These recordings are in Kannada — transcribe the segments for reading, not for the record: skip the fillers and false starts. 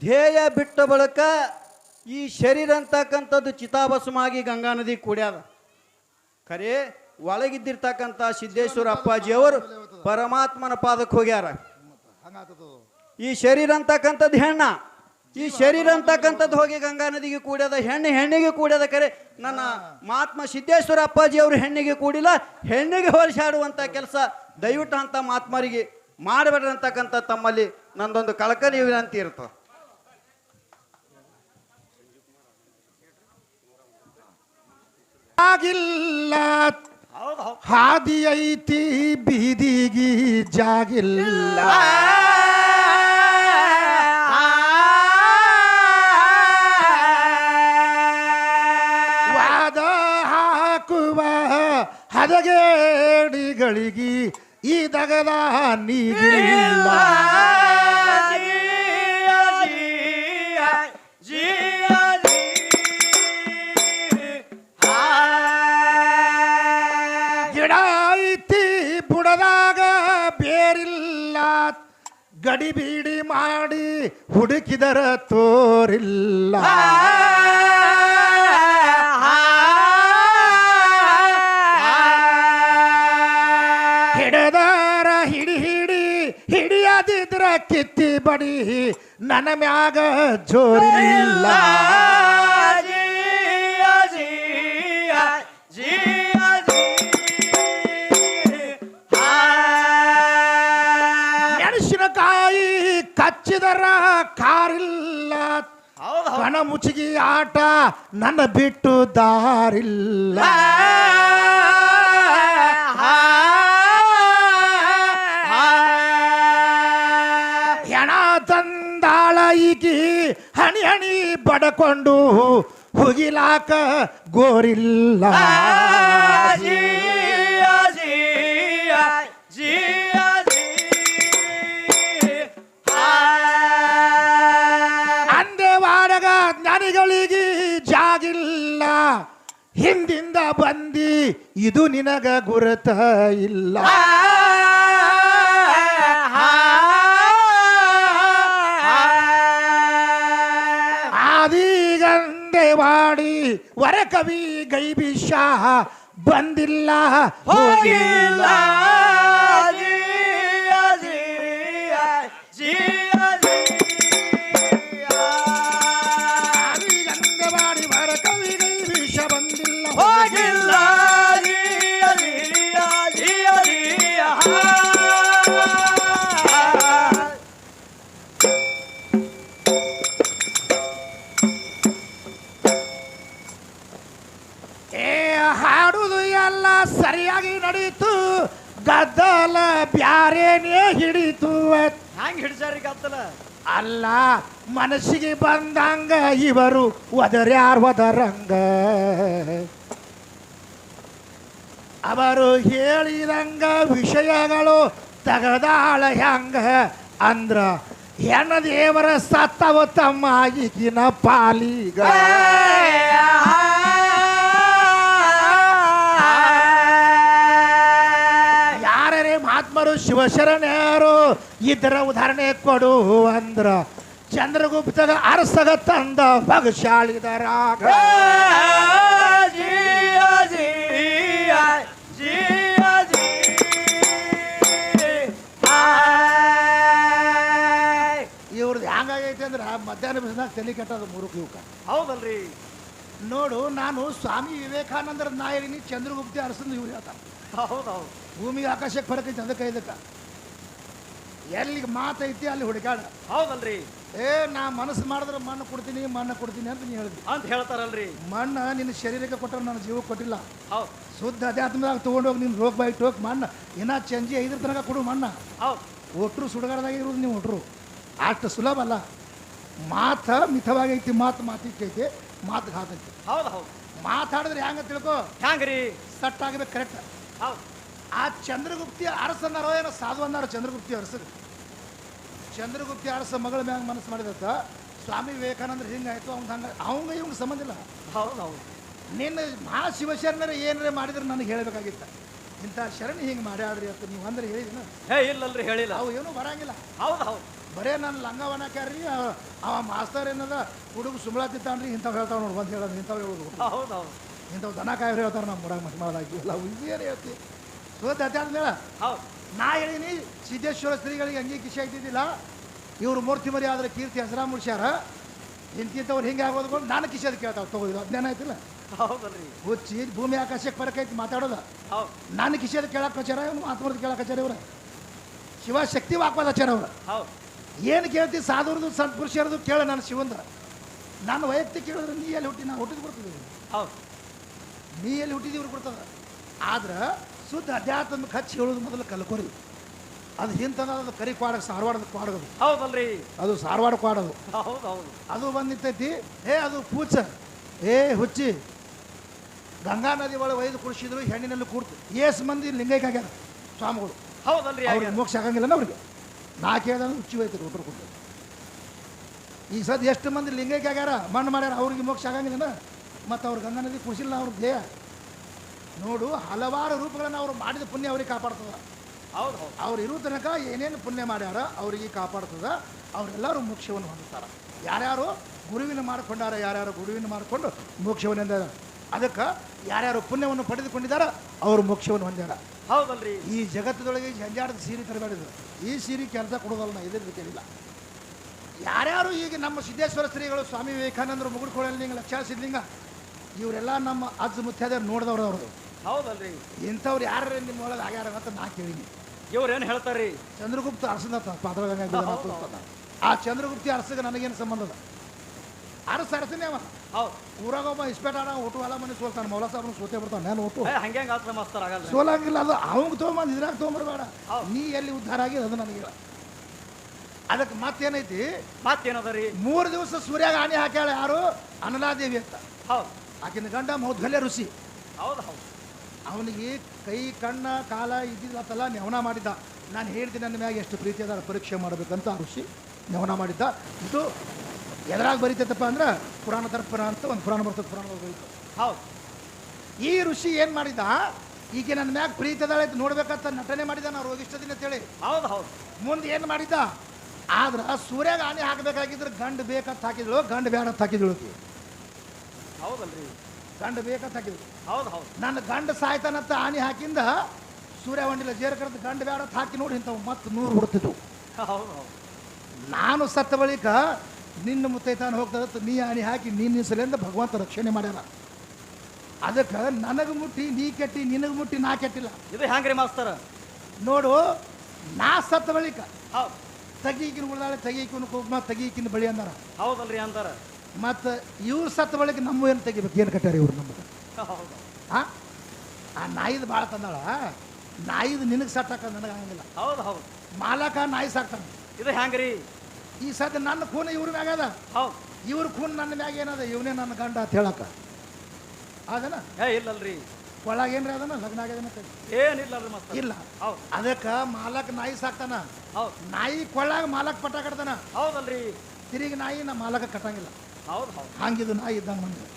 ಧ್ಯೇಯ ಬಿಟ್ಟ ಬಳಿಕ ಈ ಶರೀರ ಅಂತಕ್ಕಂಥದ್ದು ಚಿತಾಭಸ್ಮಾಗಿ ಗಂಗಾ ನದಿ ಕೂಡ್ಯಾದ. ಖರೆ ಒಳಗಿದ್ದಿರ್ತಕ್ಕಂಥ ಸಿದ್ದೇಶ್ವರ ಅಪ್ಪಾಜಿಯವರು ಪರಮಾತ್ಮನ ಪಾದಕ್ಕೆ ಹೋಗ್ಯಾರ. ಈ ಶರೀರ ಅಂತಕ್ಕಂಥದ್ದು ಹೆಣ್ಣ, ಈ ಶರೀರ ಅಂತಕ್ಕಂಥದ್ದು ಹೋಗಿ ಗಂಗಾ ನದಿಗೆ ಕೂಡ್ಯದ. ಹೆಣ್ಣಿಗೆ ಕೂಡ್ಯದ. ಕರೆ ನನ್ನ ಮಹಾತ್ಮ ಸಿದ್ದೇಶ್ವರ ಅಪ್ಪಾಜಿ ಅವರು ಹೆಣ್ಣಿಗೆ ಕೂಡಿಲ್ಲ, ಹೆಣ್ಣಿಗೆ ಹೋಲಿಸಾಡುವಂಥ ಕೆಲಸ ದಯವಿಟ್ಟು ಅಂತ ಮಹಾತ್ಮರಿಗೆ ಮಾಡಬೇಡ್ರಿ ಅಂತಕ್ಕಂಥ ತಮ್ಮಲ್ಲಿ ನಂದೊಂದು ಕಳಕಳಿ ವಿನಂತಿ ಇರ್ತದೆ. ಆಗಿಲ್ಲ ಹಾದಿ ಐತಿ ಬೀದಿಗಿ ಜಾಗಿಲ್ಲ. ವಾದ ಹಾಕುವ ಹದಗೇಡಿಗಳಿಗೆ ಈ ದಗದ ನೀಗಿಲ್ಲ. ಗಿಡ ಐತಿ ಬುಡದಾಗ ಬೇರಿಲ್ಲ, ಗಡಿ ಬೀಡಿ ಮಾಡಿ ಹುಡುಕಿದರ ತೋರಿಲ್ಲ. ಹಿಡದಾರ ಹಿಡಿಯದಿದ್ರ ಕಿತ್ತಿ ಬಡಿ ನನ್ನ ಮ್ಯಾಗ ಜೋರಿಲ್ಲ. ಮೆಣಸಿನಕಾಯಿ ಕಚ್ಚಿದರ ಕಾರಿಲ್ಲ, ಕಣ ಮುಚ್ಚಿಗೆ ಆಟ ನನ್ನ ಬಿಟ್ಟು ದಾರಿಲ್ಲ. ಹೆಣ ತಂದಾಳ ಈಗಿ ಹಣಿ ಹಣಿ ಬಡಕೊಂಡು ಹುಗಿಲಾಕ ಗೋರಿಲ್ಲ. ಅಂದೇವಾಡಗ ಜ್ಞಾನಿಗಳಿಗೆ ಜಾಗಿಲ್ಲ, ಹಿಂದಿಂದ ಬಂದಿ ಇದು ನಿನಗ ಗುರುತ ಇಲ್ಲ. ಆದಿಗಂದೇವಾಡಿ ವರಕವಿ ಗೈಬಿಷ ಬಂದಿಲ್ಲ ಹೋಗಿಲ್ಲ. ಆದಿಗಂದೇವಾಡಿ ವರಕವಿ ಗೈಬಿಷ ಬಂದಿಲ್ಲ ಹೋಗಿಲ್ಲ. ಹಾಡುದು ಎಲ್ಲ ಸರಿಯಾಗಿ ನಡೀತು, ಗದ್ದಲ ಬ್ಯಾರೇನೇ ಹಿಡಿತು. ಹ್ಯಾಂಗ ಹಿಡಿಸಾರಿ ಗದ್ದಲ? ಅಲ್ಲ, ಮನಸ್ಸಿಗೆ ಬಂದಂಗ ಇವರು ಒದರ್ಯಾರ್ವದರಂಗ. ಅವರು ಹೇಳಿದಂಗ ವಿಷಯಗಳು ತಗದಾಳ ಹೆಂಗ ಅಂದ್ರ ಹೆಣ್ಣ ದೇವರ ಸತ್ತವ ತಮ್ಮ ಈಗಿನ ಪಾಲಿಗ. ಮಹಾತ್ಮರು ಶಿವಶರಣರು ಇದರ ಉದಾಹರಣೆ ಕೊಡು ಅಂದ್ರ ಚಂದ್ರಗುಪ್ತಗ ಅರಸಗ ತಂದ ಭಗಶಾಳಿದರಾಗ. ಇವ್ರದ್ದು ಹೆಂಗಾಗೈತೆ ಅಂದ್ರೆ ಮಧ್ಯಾಹ್ನ ಬಿಸಿನಾಗ ತಲೆ ಕೆಟ್ಟದು ಮೂರಕ್ಕೆ ಇವಕ್ಕ. ಹೌದಲ್ರಿ? ನೋಡು, ನಾನು ಸ್ವಾಮಿ ವಿವೇಕಾನಂದರ ನಾಯರಿನಿ, ಚಂದ್ರಗುಪ್ತಿ ಅರಸಂದು ಇವ್ರು ಹೇಳ್ತಾರೆ. ಹೌದೌದು. ಭೂಮಿಗೆ ಆಕಾಶಕ್ಕೆ ಫರಕ್ ಐತೆ, ಅದಕ್ಕೆ ಇದಕ್ಕೆ ಎಲ್ಲಿಗೆ ಮಾತೈತಿ ಅಲ್ಲಿ ಹುಡುಕಾಡ. ಹೌದಲ್ರಿ? ನಾ ಮನಸ್ಸು ಮಾಡಿದ್ರೆ ಮಣ್ಣು ಕೊಡ್ತೀನಿ ಅಂತ ನೀ ಹೇಳಿದ್ರಿ ಅಂತ ಹೇಳ್ತಾರಲ್ರಿ. ಮಣ್ಣು ನಿನ್ನ ಶರೀರಕ್ಕೆ ಕೊಟ್ಟರೆ ನನ್ನ ಜೀವಕ್ಕೆ ಕೊಟ್ಟಿಲ್ಲ. ಹೌದು. ಶುದ್ಧ ಅಧ್ಯಾತ್ಮದಾಗ ತೊಗೊಂಡೋಗಿ ನಿನ್ನ ರೋಗ ಬಾಯಿ ಟೋಕ್ ಮಣ್ಣು ಇನ್ನೂ ಚಂಜಿ 5 ತನಕ ಕೊಡು ಮಣ್ಣ. ಹೌದು. ಒಟ್ಟರು ಸುಡುಗಾಡದಾಗ ಇರೋದು ನೀವು ಒಟ್ಟರು ಅಷ್ಟು ಸುಲಭ ಅಲ್ಲ. ಮಾತ ಮಿತವಾಗೈತಿ, ಮಾತಿಕ್ಕೈತಿ, ಮಾತು ಹಾಕೈತಿ. ಹೌದು ಹೌದು. ಮಾತಾಡಿದ್ರೆ ಹೆಂಗ ತಿಳ್ಕೊ, ಹ್ಯಾಂಗ್ರಿ ಸಟ್ ಆಗಬೇಕು ಕರೆಕ್ಟ್. ಹೌದು. ಆ ಚಂದ್ರಗುಪ್ತಿ ಅರಸನ್ನಾರೋ ಏನೋ ಸಾಧು ಅನ್ನಾರ. ಚಂದ್ರಗುಪ್ತಿ ಅರಸರು, ಚಂದ್ರಗುಪ್ತಿ ಅರಸ ಮಗಳ ಮ್ಯಾಗ ಮನಸ್ಸು ಮಾಡಿದತ್ತ ಸ್ವಾಮಿ ವಿವೇಕಾನಂದ್ರ ಹಿಂಗಾಯ್ತು, ಅವ್ನು ಹಂಗ ಅವಂಗ ಇವಂಗ ಸಂಬಂಧ ಇಲ್ಲ. ಹೌದು ಹೌದು. ನಿನ್ನ ಮಹಾಶಿವಶರಣರ ಏನಾರ ಮಾಡಿದ್ರೆ ನನಗೆ ಹೇಳಬೇಕಾಗಿತ್ತ. ಇಂಥ ಶರಣಿ ಹಿಂಗೆ ಮಾಡ್ಯಾಡ್ರಿ ಅಂತ ನೀವು ಅಂದ್ರೆ ಹೇಳಿದಿನ? ಇಲ್ಲಲ್ರಿ, ಹೇಳಿಲ್ಲ. ಅವು ಏನೂ ಬರಂಗಿಲ್ಲ. ಹೌದು ಹೌದು. ಬರೇ ನನ್ನ ಲಂಗವನ್ನ ಕ್ಯಾರ್ರಿ ಅವ ಮಾಸ್ತರ್ ಏನದ ಹುಡುಗ ಸುಮ್ಮಳತ್ತಿತ್ತಾನ್ರಿ ಇಂಥವು ಹೇಳ್ತಾವ ನೋಡಿ ಬಂದು ಹೇಳೋದು ಇಂಥವು ಹೇಳೋದು ಹೌದೌದು ಇಂಥವು ದನ ಕಾಯ್ರು ಹೇಳ್ತಾರೆ ನಮ್ಮ ಮುರಾಗ ಮಠಮಾಳದಾಗಿ ಎಲ್ಲ ಏನು ಹೇಳ್ತಿ ಸೋತಾದ್ಮೇಲೆ ಹೌದು ನಾ ಹೇಳೀನಿ ಸಿದ್ದೇಶ್ವರ ಶ್ರೀಗಳಿಗೆ ಹಂಗೆ ಕಿಶಿ ಆಗ್ತಿದ್ದಿಲ್ಲ ಇವರು ಮೂರ್ತಿ ಮರಿ ಆದ್ರೆ ಕೀರ್ತಿ ಹೆಸರ ಮುಡ್ಸ್ಯಾರ ಇಂತಿಂಥವ್ರು ಹಿಂಗೆ ಆಗೋದ್ಕೊಂಡು ನಾನು ಕಿಶಿ ಕೇಳ್ತಾವೆ ತಗೋದು ಅಜ್ಞಾನ ಆಯ್ತಿಲ್ಲ ಹೌದಲ್ರಿ ಹುಚ್ಚಿ ಭೂಮಿ ಆಕಾಶಕ್ಕೆ ಬರಕೈತಿ ಮಾತಾಡೋದು ಹೌದು ನಾನು ಕಿಶಿಯದು ಕೇಳಕ್ಕೆ ಹಚ್ಚಾರ ಇವ್ನು ಆತ್ಮರ್ದು ಕೇಳಕ್ಕೆ ಹಚ್ಚಾರ ಇವ್ರು ಶಿವಶಕ್ತಿ ವಾಕ್ವಾದ ಹಚ್ಚಾರ ಅವ್ರು ಹೌದು ಏನು ಕೇಳ್ತಿ ಸಾಧುರದು ಸಂತ ಪುರುಷರದು ಕೇಳ ನಾನು ಶಿವಂದ ನಾನು ವೈಯಕ್ತಿಕ ಕೇಳಿದ್ರೆ ನೀ ಎಲ್ಲಿ ಹುಟ್ಟಿ ನಾವು ಹುಟ್ಟಿದ್ ಕೊಡ್ತಿದ್ದೀವಿ ಹೌದು ನೀ ಎಲ್ಲಿ ಹುಟ್ಟಿದೀವ್ರು ಕೊಡ್ತದ ಆದ್ರೆ ಶುದ್ಧ ಅಧ್ಯಾತ್ಮ ಹಚ್ಚಿ ಹೇಳೋದು ಮೊದಲು ಕಲ್ಕೋರಿ ಅದು ಹಿಂತದ ಅದು ಕರಿ ಕ್ವಾಡಕ್ಕೆ ಸಾರವಾಡದ ಕ್ವಾಡಗದು ಹೌದಲ್ರಿ ಅದು ಸಾರವಾಡ ಕ್ವಾಡದು ಹೌದು ಹೌದು ಅದು ಬಂದಿತ್ತೈತಿ ಅದು ಪೂಚ ಹುಚ್ಚಿ ಗಂಗಾ ನದಿ ಒಳಗೆ ಒಯ್ದು ಕುಡಿಸಿದ್ರು ಹೆಣ್ಣಿನಲ್ಲಿ ಕೂಡ್ತು ಏಸ್ ಮಂದಿ ಲಿಂಗೈಕ್ ಆಗ್ಯಾರ ಸ್ವಾಮಿಗಳು ಹೌದಲ್ರಿ ಅವ್ರಿಗೆ ಮೋಕ್ಷ ಆಗಂಗಿಲ್ಲ ಅವ್ರಿಗೆ ನಾ ಕೇಳ್ದ ಹುಚ್ಚಿ ಹೋಯ್ತಾರೆ ಒಬ್ಬರು ಕೊಟ್ಟು ಈಗ ಸದ್ ಎಷ್ಟು ಮಂದಿ ಲಿಂಗೈಕ್ ಆಗ್ಯಾರ ಮಣ್ಣು ಮಾಡ್ಯಾರ ಅವ್ರಿಗೆ ಮೋಕ್ಷ ಆಗಂಗಿಲ್ಲ ಮತ್ತು ಅವ್ರು ಗಂಗಾ ನದಿ ಕುಡಿಸಿಲ್ಲ ಅವ್ರ ದೇಹ ನೋಡು ಹಲವಾರು ರೂಪಗಳನ್ನು ಅವ್ರು ಮಾಡಿದ ಪುಣ್ಯ ಅವ್ರಿಗೆ ಕಾಪಾಡ್ತದ ಹೌದು ಹೌದು ಅವ್ರು ಇರೋ ತನಕ ಏನೇನು ಪುಣ್ಯ ಮಾಡ್ಯಾರ ಅವ್ರಿಗೆ ಕಾಪಾಡ್ತದ ಅವರೆಲ್ಲರೂ ಮೋಕ್ಷವನ್ನು ಹೊಂದುತ್ತಾರೆ ಯಾರ್ಯಾರು ಗುರುವಿನ ಮಾಡಿಕೊಂಡಾರ ಯಾರ್ಯಾರು ಗುರುವಿನ ಮಾಡಿಕೊಂಡು ಮೋಕ್ಷವನ್ನು ಹೊಂದಾರ ಅದಕ್ಕೆ ಯಾರ್ಯಾರು ಪುಣ್ಯವನ್ನು ಪಡೆದುಕೊಂಡಿದ್ದಾರ ಅವರು ಮೋಕ್ಷವನ್ನು ಹೊಂದ್ಯಾರ ಹೌದಲ್ರಿ ಈ ಜಗತ್ತದೊಳಗೆ ಜಂಜಾಟದ ಸೀರೆ ತರಬೇಡಿದ್ರು ಈ ಸೀರೆ ಕೆಲಸ ಕೊಡೋದಲ್ಲ ನಾ ಇದ್ರ ಕೇಳಿಲ್ಲ ಯಾರ್ಯಾರು ಈಗ ನಮ್ಮ ಸಿದ್ದೇಶ್ವರ ಶ್ರೀಗಳು ಸ್ವಾಮಿ ವಿವೇಕಾನಂದರು ಮುಗುಡ್ಕೊಳ್ಳಲಿಂಗ ಲಕ್ಷ ಸಿದ್ಲಿಂಗ ಇವರೆಲ್ಲ ನಮ್ಮ ಅಜ್ಜ ಮುತ್ಯಾದರು ನೋಡಿದವ್ರು ಅವ್ರದ್ದು ಹೌದಲ್ರಿ ಇಂಥವ್ರು ಯಾರು ನಿಮ್ಮ ಒಳಗೆ ಆಗ್ಯಾರ ಅಂತ ನಾ ಕೇಳೀನಿ ಇವ್ರೇನು ಹೇಳ್ತಾರ್ರಿ ಚಂದ್ರಗುಪ್ತ ಅರಸದ ಪಾತ್ರದಾಗ ಆ ಚಂದ್ರಗುಪ್ತಿ ಅರಸಗೆ ನನಗೇನು ಸಂಬಂಧ ಅದ ಅರಸ ಅರಸನೇ ಅವ ಹೌದು ಊರಾಗ ಒಬ್ಬ ಇಸ್ಪೇಟ್ ಆಡ ಒಟ್ಟು ಹೊಲ ಮನೆ ಸೋಲ್ತಾನೆ ಮೌಲ ಸಾಬ್ರು ಸೋತೆ ಬರ್ತಾನೆ ನಾನು ಒಟ್ಟು ಹಂಗೆ ಆತ್ರ ಮಾಸ್ತರ್ ಆಗಲ್ಲ ಸೋಲಂಗಿಲ್ಲ ಅದು ಅವಂಗೆ ತೊಗೊಂಬಂದು ಇದ್ರಾಗ ತೊಗೊಂಬರ್ಬೇಡ ಹೌದು. ನೀ ಎಲ್ಲಿ ಉದ್ಧಾರ ಆಗಿ ಅದು ನನಗೆ ಹೇಳ ಅದಕ್ಕೆ ಮತ್ತೇನೈತಿ ಮತ್ತೇನದರಿ 3 ದಿವಸ ಸೂರ್ಯಾಗ ಆಣಿ ಹಾಕ್ಯಾಳ ಯಾರು ಅನಲಾದೇವಿ ಅಂತ ಹೌದು ಆಕಿನ ಗಂಡ ಮೌದ್ಗಲ್ಯ ಋಷಿ ಹೌದು ಹೌದು ಅವನಿಗೆ ಕೈ ಕಣ್ಣ ಕಾಲ ಇದ್ದಿದ್ದಲ್ಲ ನೆವನ ಮಾಡಿದ್ದ ನಾನು ಹೇಳ್ತೀನಿ ನನ್ನ ಮ್ಯಾಗ ಎಷ್ಟು ಪ್ರೀತಿ ಅದ ಪರೀಕ್ಷೆ ಮಾಡಬೇಕಂತ ಆ ಋಷಿ ನೆವನ ಮಾಡಿದ್ದ ಇದು ಎದ್ರಾಗ ಬರೀತೈತಪ್ಪ ಅಂದ್ರೆ ಪುರಾಣ ತರ್ಪಣ ಅಂತ ಒಂದು ಪುರಾಣ ಬರ್ತದೆ ಪುರಾಣ ಬರೀತು ಹೌದು ಈ ಋಷಿ ಏನು ಮಾಡಿದ ಈಗ ನನ್ನ ಮ್ಯಾಗ ಪ್ರೀತಿ ಅದಾಳೆ ನೋಡ್ಬೇಕಂತ ನಟನೆ ಮಾಡಿದ ನಾವು ರೋಗಿಷ್ಟ ದಿನ ಅಂತೇಳಿ ಹೌದು ಹೌದು ಮುಂದೆ ಏನು ಮಾಡಿದ್ದ ಆದ್ರೆ ಸೂರ್ಯಾಗ ಆನೆ ಹಾಕಬೇಕಾಗಿದ್ರೆ ಗಂಡು ಬೇಕಂತ ಹಾಕಿದ್ಳು ಗಂಡು ಬೇಡ ಅಂತ ಹಾಕಿದ್ಳು ಹೌದಲ್ರಿ ಗಂಡು ಬೇಕಂತ ಹಾಕಿದ್ಳು ಹೌದು ಹೌದು ನನ್ನ ಗಂಡ ಸಾಯ್ತಾನಂತ ಆನೆ ಹಾಕಿಂದ ಸೂರ್ಯ ಹೊಂಡಿಲ್ಲ ಜೇರ್ ಕರೆದು ಗಂಡು ಬೇಡ ಅಂತ ಹಾಕಿ ನೋಡಿ ಇಂಥವು ಮತ್ತೆ 100 ಹುಡ್ತಿದ್ವು ಹೌದು ಹೌದು ನಾನು ಸತ್ತ ಬಳಿಕ ನಿನ್ನ ಮುತ್ತೈತಾನ ಹೋಗ್ತದ ನೀ ಆನೆ ಹಾಕಿ ನಿನ್ನ ಸಲಿಂದ ಭಗವಂತ ರಕ್ಷಣೆ ಮಾಡ್ಯಾರ ಅದಕ್ಕೆ ನನಗೆ ಮುಟ್ಟಿ ನೀ ಕೆಟ್ಟಿ ನಿನಗೆ ಮುಟ್ಟಿ ನಾ ಕೆಟ್ಟಿಲ್ಲ ಇದು ಹ್ಯಾಂಗ್ರಿ ಮಾಸ್ತರ ನೋಡು ನಾ ಸತ್ತ ಬಳಿಕ ಹೌದು ತಗೀಕಿನ ಉಳ್ದಾಳೆ ತಗೀಕಿನ ಕುಗ್ಮ ತಗೀಕಿನ ಬಳಿ ಅಂದಾರ ಹೌದಲ್ರಿ ಅಂತಾರ ಮತ್ತು ಇವ್ರು ಸತ್ತ ಬಳಿಕ ನಮ್ಮ ಏನು ತೆಗಿಬೇಕು ಏನು ಕಟ್ಟಾರ ಇವ್ರು ನಮಗೆ ಹೌದು ಆ ನಾಯಿದು ಭಾಳ ತಂದಾಳ ನಾಯಿದು ನಿನಗೆ ಸಟ್ಟಾಕ ನನಗೆ ಆಗಂಗಿಲ್ಲ ಹೌದು ಹೌದು ಮಾಲಕ ನಾಯಿ ಸಾಕ್ತಾನೆ ಇದು ಹ್ಯಾಂಗ್ರಿ ಈ ಸದ್ಯ ನನ್ನ ಖೂನ್ ಇವ್ರ ಮ್ಯಾಗ ಅದ ಹೌದು ಇವ್ರ ಖೂನ್ ನನ್ನ ಮ್ಯಾಗ ಏನದ ಇವನೇ ನನ್ನ ಗಂಡ ಅಂತ ಹೇಳಕ್ಕ ಅದನ ಇಲ್ಲಲ್ರಿ ಒಳಗೆ ಏನ್ರಿ ಅದನ್ನ ಲಗ್ನ ಆಗ್ಯದನ ಏನಿಲ್ಲಲ್ರಿ ಮಾಸ್ತರ್ ಇಲ್ಲ ಹೌದು ಅದಕ್ಕೆ ಮಾಲಕ್ ನಾಯಿ ಸಾಕ್ತಾನ ಹೌದು ನಾಯಿ ಕೊಳ್ಳಾಗ ಮಾಲಕ್ ಪಟ್ಟ ಕಟ್ತಾನ ಹೌದಲ್ರಿ ತಿರುಗಿ ನಾಯಿ ನಾ ಮಾಲಕ ಕಟ್ಟಂಗಿಲ್ಲ ಹೌದು ಹೌದು ಹಂಗಿದು ನಾಯಿ ಇದ್ದಂಗೆ ನನಗೆ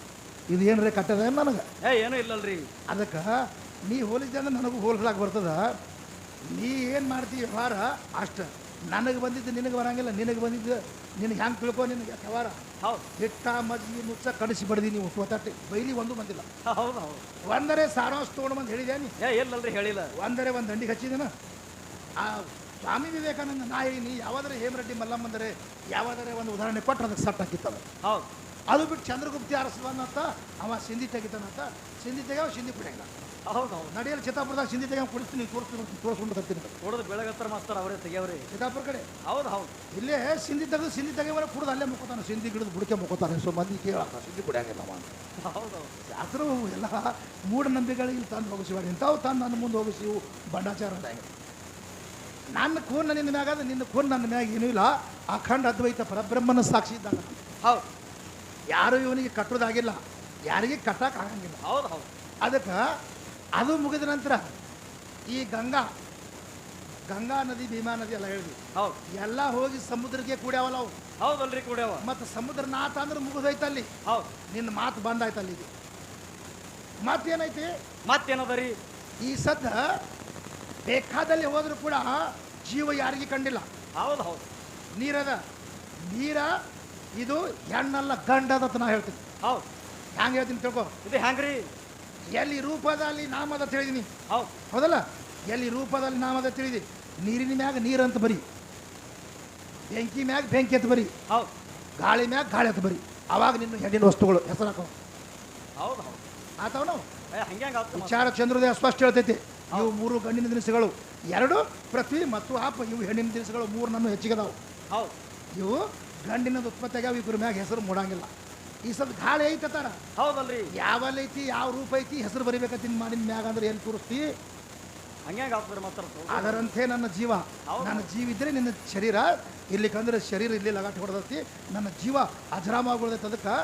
ಇದು ಏನ್ರಿ ಕಟ್ಟದ ನನಗೆ ಏನೂ ಇಲ್ಲಲ್ರಿ ಅದಕ್ಕೆ ನೀ ಹೋಲಿಸಿದೆ ಅಂದ್ರೆ ನನಗೂ ಹೋಲಿಸ್ಲಾಕ ಬರ್ತದ ನೀ ಏನು ಮಾಡ್ತೀವಿ ವ್ಯವಹಾರ ಅಷ್ಟು ನನಗೆ ಬಂದಿದ್ದು ನಿನಗೆ ಬರಂಗಿಲ್ಲ ನಿನಗೆ ಬಂದಿದ್ದು ನಿನಗೆ ಹೆಂಗೆ ತಿಳ್ಕೊ ನಿನಗೆ ವ್ಯವಹಾರ ಹೌದು ಹಿಟ್ಟ ಮಜ್ಜಿಗೆ ನುಚ್ಚ ಕಡಿಸಿ ಬಡ್ದಿ ನೀವು ಒತ್ತಟ್ಟೆ ಬೈಲಿ ಒಂದು ಬಂದಿಲ್ಲ ಹೌದು ಹೌದು ಒಂದರೆ ಸಾರಾಂಶ ತೊಗೊಂಡು ಬಂದು ಹೇಳಿದೆ ನೀ ಇಲ್ಲಲ್ರಿ ಹೇಳಿಲ್ಲ ಒಂದರೆ ಒಂದು ದಂಡಿಗೆ ಹಚ್ಚಿದೇನ ಆ ಸ್ವಾಮಿ ವಿವೇಕಾನಂದ ನಾ ಹೇಳೀನಿ ಯಾವಾದರೆ ಹೇಮರೆಡ್ಡಿ ಮಲ್ಲಮ್ಮಂದರೆ ಯಾವಾದರೆ ಒಂದು ಉದಾಹರಣೆ ಕೊಟ್ಟರೆ ಅದಕ್ಕೆ ಸಟ್ ಹಾಕಿತ್ತದ ಹೌದು ಅದು ಬಿಟ್ಟು ಚಂದ್ರಗುಪ್ತಿ ಅರಸವನ್ನಂತ ಅವ ಸಿಂಧಿ ತೆಗಿತಾನಂತ ಸಿಂಧಿ ತೆಗ್ಯಾವ ಸಿಂಧಿ ಕುಡಿಯಂಗಿಲ್ಲ ಹೌದು ಹೌದು ನಡೆಯಲ್ಲಿ ಚಿತ್ತಾಪುರದಾಗ ಸಿಂಧಿ ತೆಗ್ಯಾವ ಕುಡಿಸ್ತೀನಿ ತೋರಿಸ್ಕೊಂಡು ತರ್ತೀನಿ ಕುಡಿದು ಬೆಳಗತ್ತರ ಮಾಸ್ತರ್ ಅವರೇ ತೆಗಿಯವ್ರಿ ಚಿತ್ತಾಪುರ ಕಡೆ ಹೌದು ಹೌದು ಇಲ್ಲೇ ಸಿಂಧಿ ತೆಗೆದು ಸಿಂಧಿ ತೆಗೆಯವರ ಕುಡಿದು ಅಲ್ಲೇ ಮುಕ್ಕೋತಾನೆ ಸಿಂಧಿ ಗಿಡದ ಬುಡಕೆ ಮುಕ್ಕೋತಾನೆ ಸೊ ಮಂದಿ ಕೇಳಕ್ಕ ಸಿಂಧಿ ಕುಡಿಯಂಗಿಲ್ಲ ಅವ ಅಂತ ಹೌದು ಹೌದು ಶಾಸ್ತ್ರ ಎಲ್ಲ ಮೂಢನಂಬಿಕೆಗಳಿಗೆ ಇಲ್ಲಿ ತಂದು ಹೋಗಿಸಿವಾಡಿ ಇಂಥವು ತಂದು ನನ್ನ ಮುಂದೆ ಹೋಗಿಸಿ ಇವು ಬಂಡಾಚಾರ ಅಂತ ನನ್ನ ಖೂನ್ ನಿನ್ನ ಮ್ಯಾಗ ನಿನ್ನ ಖೂನ್ ನನ್ನ ಮ್ಯಾಗ ಏನೂ ಇಲ್ಲ ಅಖಂಡ ಅದ್ವೈತ ಪರಬ್ರಹ್ಮನ ಸಾಕ್ಷಿ ಇದ್ದಾಗ ಹೌದು ಯಾರು ಇವನಿಗೆ ಕಟ್ಟೋದಾಗಿಲ್ಲ ಯಾರಿಗೆ ಕಟ್ಟಕ್ಕೆ ಆಗಂಗಿಲ್ಲ ಹೌದು ಹೌದು ಅದಕ್ಕೆ ಅದು ಮುಗಿದ ನಂತರ ಈ ಗಂಗಾ ನದಿ ಭೀಮಾ ನದಿ ಎಲ್ಲ ಹೇಳಿದ್ವಿ ಹೌದು ಎಲ್ಲ ಹೋಗಿ ಸಮುದ್ರಕ್ಕೆ ಕೂಡ್ಯಾವಲ್ಲ ಅವು ಹೌದಲ್ರಿ ಕುಡಿಯವ ಮತ್ತು ಸಮುದ್ರ ನಾಥ ಅಂದ್ರೆ ಮುಗಿದೋಯ್ತಲ್ಲಿ ಹೌದು ನಿನ್ನ ಮಾತು ಬಂದಾಯ್ತು ಅಲ್ಲಿಗೆ ಮತ್ತೇನೈತಿ ಮತ್ತೇನದರಿ ಈ ಸದ್ದ ಬೇಕಾದಲ್ಲಿ ಹೋದರೂ ಕೂಡ ಜೀವ ಯಾರಿಗೆ ಕಂಡಿಲ್ಲ ಹೌದು ಹೌದು ನೀರದ ನೀರ ಇದು ಹೆಣ್ಣಲ್ಲ ಗಂಡದ ನಾ ಹೇಳ್ತೀನಿ. ಹೌದು. ಹ್ಯಾಂಗೆ ಹೇಳ್ತೀನಿ ತಿಳ್ಕೊ. ಇದು ಹ್ಯಾಂಗ್ರಿ? ಎಲ್ಲಿ ರೂಪದಲ್ಲಿ ನಾಮದ ತಿಳಿದೀನಿ. ಹೌದು. ಹೌದಲ್ಲ? ಎಲ್ಲಿ ರೂಪದಲ್ಲಿ ನಾಮದ ತಿಳಿದಿ. ನೀರಿನ ಮ್ಯಾಗ ನೀರಂತ ಬರಿ, ಬೆಂಕಿ ಮ್ಯಾಗ ಬೆಂಕಿ ಅಂತ ಬರಿ, ಹೌದು. ಗಾಳಿ ಮ್ಯಾಗ ಗಾಳಿ ಅಂತ ಬರಿ. ಅವಾಗ ನಿನ್ನ ಹೆಣ್ಣಿನ ವಸ್ತುಗಳು ಹೆಸರು ಹಾಕೋ. ಹೌದು ಹೌದು. ಆತವ ನಾವು ಹಂಗೆ ವಿಚಾರ ಚಂದ್ರೋದಯ ಸ್ಪಷ್ಟ ಹೇಳ್ತೈತಿ. ಇವು 3 ಗಂಡಿನ ದಿನಸುಗಳು, 2 ಪೃಥ್ವಿ ಮತ್ತು ಆಪ. ಇವು ಹೆಣ್ಣಿನ ದಿನಸುಗಳು 3 ನನ್ನ ಹೆಚ್ಚಿಗೆ ಅದಾವು. ಹೌದು. ಇವು ಗಂಡಿನದು ಉತ್ಪತ್ತಿ ಆಗ್ಯಾವ. ಇಬ್ಬರ ಮ್ಯಾಗ ಹೆಸರು ಮೂಡಂಗಿಲ್ಲ. ಈ ಸಲ ಗಾಳಿ ಐತತಾರ. ಹೌದಲ್ರಿ? ಯಾವಲ್ಲಿ ಐತಿ, ಯಾವ ರೂಪ ಐತಿ, ಹೆಸರು ಬರಿಬೇಕಂತ ನಿನ್ನ ಮ್ಯಾಗ ಅಂದ್ರೆ ಎಲ್ಲಿ ತೋರಿಸ್ತಿ? ಹಂಗೆ ಆಗ್ತದೆ ಮಾತಾಡ್ತು. ಅದರಂತೆ ನನ್ನ ಜೀವ. ನನ್ನ ಜೀವ ಇದ್ರೆ ನಿನ್ನ ಶರೀರ ಇರ್ಲಿಕ್ಕಂದ್ರೆ ಶರೀರ ಇಲ್ಲಿ ಲಗಾಟಿ ಹೊಡೆದೈತಿ. ನನ್ನ ಜೀವ ಅಜರಾಮಾಗೊಳ್ದೈತೆ. ಅದಕ್ಕೆ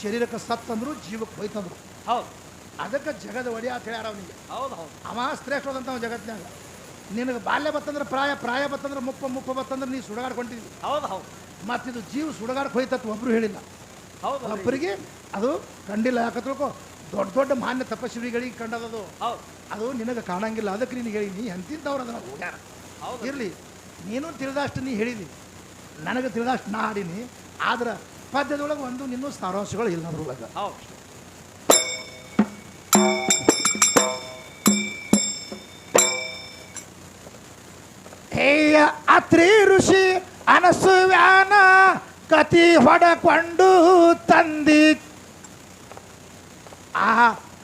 ಶರೀರಕ್ಕೆ ಸತ್ತಂದ್ರು ಜೀವಕ್ಕೆ ಹೋಯ್ತಂದ್ರು. ಹೌದು. ಅದಕ್ಕೆ ಜಗದ ಒಡೆಯ ಅಂತ ಹೇಳ್ಯಾರ ಅವನಿಗೆ. ಹೌದು ಹೌದು. ಅವ ಶ್ರೇಷ್ಠವಾದಂಥ ಜಗತ್ನಾಗ. ನಿನಗೆ ಬಾಲ್ಯ ಬತ್ತಂದ್ರೆ ಪ್ರಾಯ, ಪ್ರಾಯ ಬತ್ತಂದ್ರೆ ಮುಪ್ಪ ಬತ್ತಂದ್ರೆ ನೀ ಸುಡಗಾಡ್ಕೊಂಡಿದ್ವಿ. ಹೌದು ಹೌದು. ಮತ್ತಿದು ಜೀವ ಸುಡಗಾಡಕ್ಕೆ ಹೋಯ್ತತ್ ಒಬ್ರು ಹೇಳಿಲ್ಲ. ಹೌದು. ಒಬ್ಬರಿಗೆ ಅದು ಕಂಡಿಲ್ಲ. ಯಾಕೆ ತಿಳ್ಕೊ, ದೊಡ್ಡ ದೊಡ್ಡ ಮಾನ್ಯ ತಪಸ್ವಿಗಳಿಗೆ ಕಂಡದದು. ಹೌದು. ಅದು ನಿನಗೆ ಕಾಣಂಗಿಲ್ಲ. ಅದಕ್ಕೆ ನಿನಗೆ ಹೇಳಿ, ನೀ ಎಂತಿಂತವ್ರು ಅದನ್ನ ಹೋಗ್ಯಾರ. ಇರಲಿ, ನೀನು ತಿಳಿದಷ್ಟು ನೀ ಹೇಳಿದಿ, ನನಗೆ ತಿಳಿದಷ್ಟು ನಾ ಹಾಡೀನಿ. ಆದ್ರೆ ಪದ್ಯದೊಳಗೆ ಒಂದು ನಿನ್ನೂ ಸಾರಾಂಶಗಳು ಇಲ್ಲ ಅದ್ರೊಳಗೆ. ಹೌದು. ಹೇಯ ಅತ್ರಿ ಋಷಿ ಅನಸುವ್ಯಾನ ಕತಿ ಹೊಡಕೊಂಡು ತಂದಿ. ಆ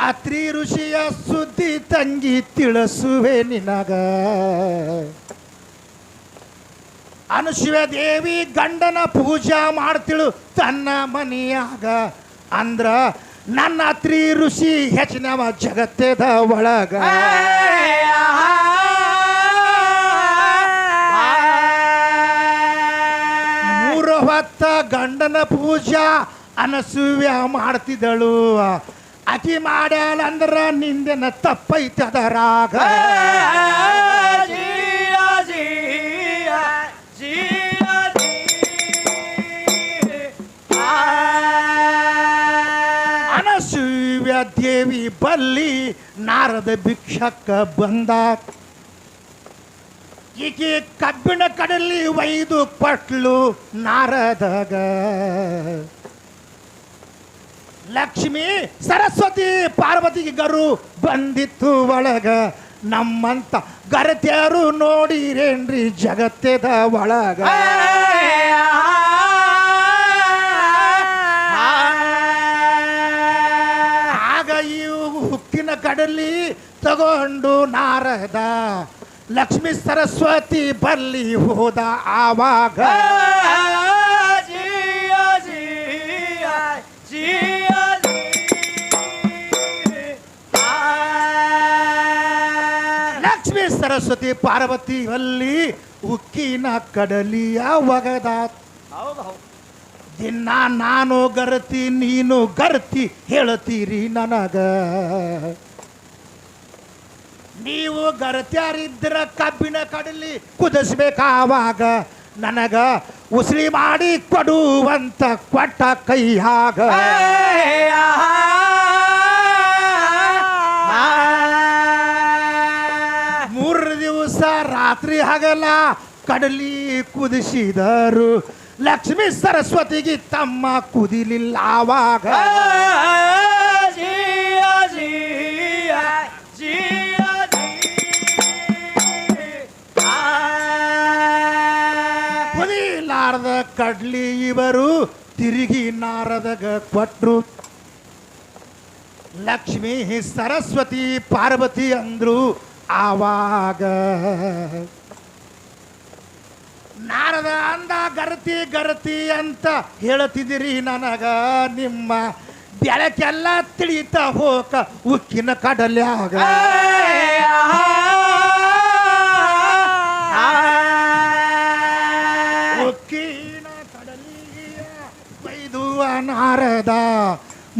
ಅತ್ರಿ ಋಷಿಯ ಸುದ್ದಿ ತಂಗಿ ತಿಳಿಸುವೆ ನಿನಗ. ಅನುಸೂಯ ದೇವಿ ಗಂಡನ ಪೂಜಾ ಮಾಡ್ತಿಳು ತನ್ನ ಮನೆಯಾಗ. ಅಂದ್ರ ನನ್ನ ಅತ್ರಿ ಋಷಿ ಹೆಚ್ಚಿನವ ಜಗತ್ತದ ಒಳಗ. 3 ಹೊತ್ತ ಗಂಡನ ಪೂಜಾ ಅನಸೂಯ ಮಾಡ್ತಿದ್ದಳು. ಅತಿ ಮಾಡ್ಯಾಳಂದ್ರ ನಿಂದೆನ ತಪ್ಪೈತದರಾಗ. ಅನಸೂಯ ದೇವಿ ಬಲ್ಲಿ ನಾರದ ಭಿಕ್ಷಕ್ಕ ಬಂದ. ಈಕೆ ಕಬ್ಬಿಣ ಕಡಲಿ ಒಯ್ದು ಕೊಟ್ಲು ನಾರದಗ. ಲಕ್ಷ್ಮಿ ಸರಸ್ವತಿ ಪಾರ್ವತಿಗೆ ಗರು ಬಂದಿತ್ತು ಒಳಗ. ನಮ್ಮಂತ ಗರತ್ಯಾರು ನೋಡಿರೇನ್ರಿ ಜಗತ್ತದ ಒಳಗ. ಆಗ ಇವು ಹುಕ್ಕಿನ ಕಡಲಿ ತಗೊಂಡು ನಾರದ ಲಕ್ಷ್ಮಿ ಸರಸ್ವತಿ ಬಲ್ಲಿ ಹೋದ. ಆವಾಗ ಲಕ್ಷ್ಮಿ ಸರಸ್ವತಿ ಪಾರ್ವತಿ ಬಲ್ಲಿ ಉಕ್ಕಿನ ಕಡಲಿಯ ಒಗದ. ದಿನ ನಾನು ಗರತಿ ನೀನು ಗರ್ತಿ ಹೇಳ್ತೀರಿ ನನಗ. ನೀವು ಗರತ್ಯಾರಿದ್ರ ಕಬ್ಬಿನ ಕಡಲಿ ಕುದಿಸ್ಬೇಕಾವಾಗ ನನಗ ಉಸಿಳಿ ಮಾಡಿ ಕೊಡುವಂತ ಕೊಟ್ಟ ಕೈಯಾಗ. 3 ದಿವಸ ರಾತ್ರಿ ಹಗಲ ಕಡಲಿ ಕುದಿಸಿದರು. ಲಕ್ಷ್ಮೀ ಸರಸ್ವತಿಗೆ ತಮ್ಮ ಕುದಿಲಿಲ್ಲ ಆವಾಗ. ಕುದಿಲಾರದ ಕಡ್ಲಿ ಇವರು ತಿರುಗಿ ನಾರದಗ ಕೊಟ್ರು. ಲಕ್ಷ್ಮೀ ಸರಸ್ವತಿ ಪಾರ್ವತಿ ಅಂದ್ರು. ಆವಾಗ ನಾರದ ಅಂದ ಗರತಿ ಗರತಿ ಅಂತ ಹೇಳ್ತಿದ್ದೀರಿ ನನಗ. ನಿಮ್ಮ ಬೆಳಕೆಲ್ಲ ತಿಳಿತ ಹೋಕ ಉಕ್ಕಿನ ಕಡಲ್ಯಾಗ. ಉಕ್ಕಿನ ಕಡಲಿಯ ಬೈದುವ ನಾರದ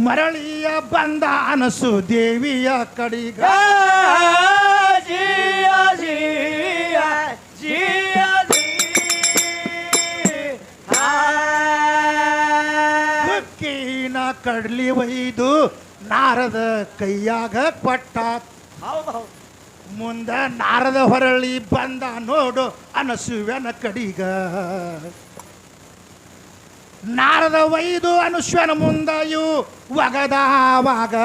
ಮರಳಿಯ ಬಂದ ಅನಸು ದೇವಿಯ ಕಡಿಗ. ಉಕ್ಕಿನ ಕಡ್ಲಿ ಒಯ್ದು ನಾರದ ಕೈಯಾಗ ಕೊಟ್ಟ. ಮುಂದ ನಾರದ ಹೊರಳಿ ಬಂದ ನೋಡು ಅನಸುವನ ಕಡಿಗ. ನಾರದ ಒಯ್ದು ಅನುಶ್ವನ ಮುಂದೆಯು ಒಗದಾವಾಗ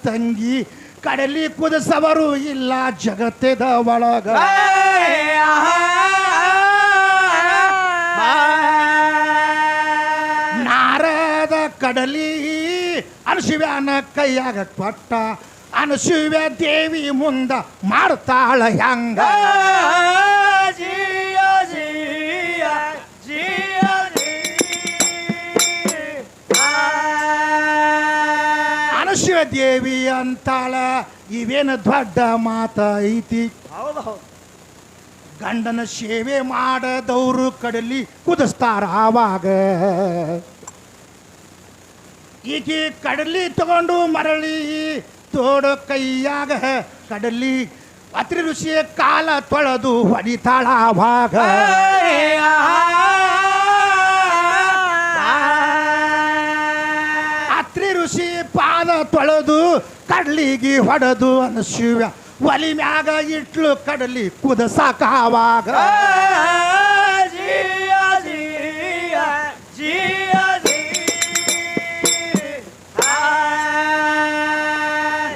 ತಂಗಿ ಕಡಲಿ ಕುದಿಸವರು ಇಲ್ಲ ಜಗತ್ತದ ಒಳಗ. ನಾರದ ಕಡಲಿ ಅನುಶಿವ್ಯಾನ ಕೈಯಾಗ ಕೊಟ್ಟ ಅನುಶಿವ್ಯ ದೇವಿ ಮುಂದ ಮಾಡ್ತಾಳ ಹೆಂಗ. ಅನುಶಿವ ದೇವಿ ಅಂತಾಳ ಇವೇನು ದೊಡ್ಡ ಮಾತ ಐತಿ. ಗಂಡನ ಸೇವೆ ಮಾಡದವರು ಕಡಲಿ ಕುದಿಸ್ತಾರ ಆವಾಗ. ಈಕೆ ಕಡಲಿ ತಗೊಂಡು ಮರಳಿ ತೋಡ ಕೈಯಾಗ ಕಡಲಿ ಅತ್ರಿ ಋಷಿಯ ಕಾಲ ತೊಳೆದು ಹೊಡಿತಾಳ ಆವಾಗ. ಅತ್ರಿ ಋಷಿ ಪಾದ ತೊಳೆದು ಕಡ್ಲಿಗೆ ಹೊಡೆದು ಅನಶಿವ ಒಲಿ ಮ್ಯಾಗ ಇಟ್ಲು ಕಡಲಿ ಕುದಸಾಕಾವಾಗ.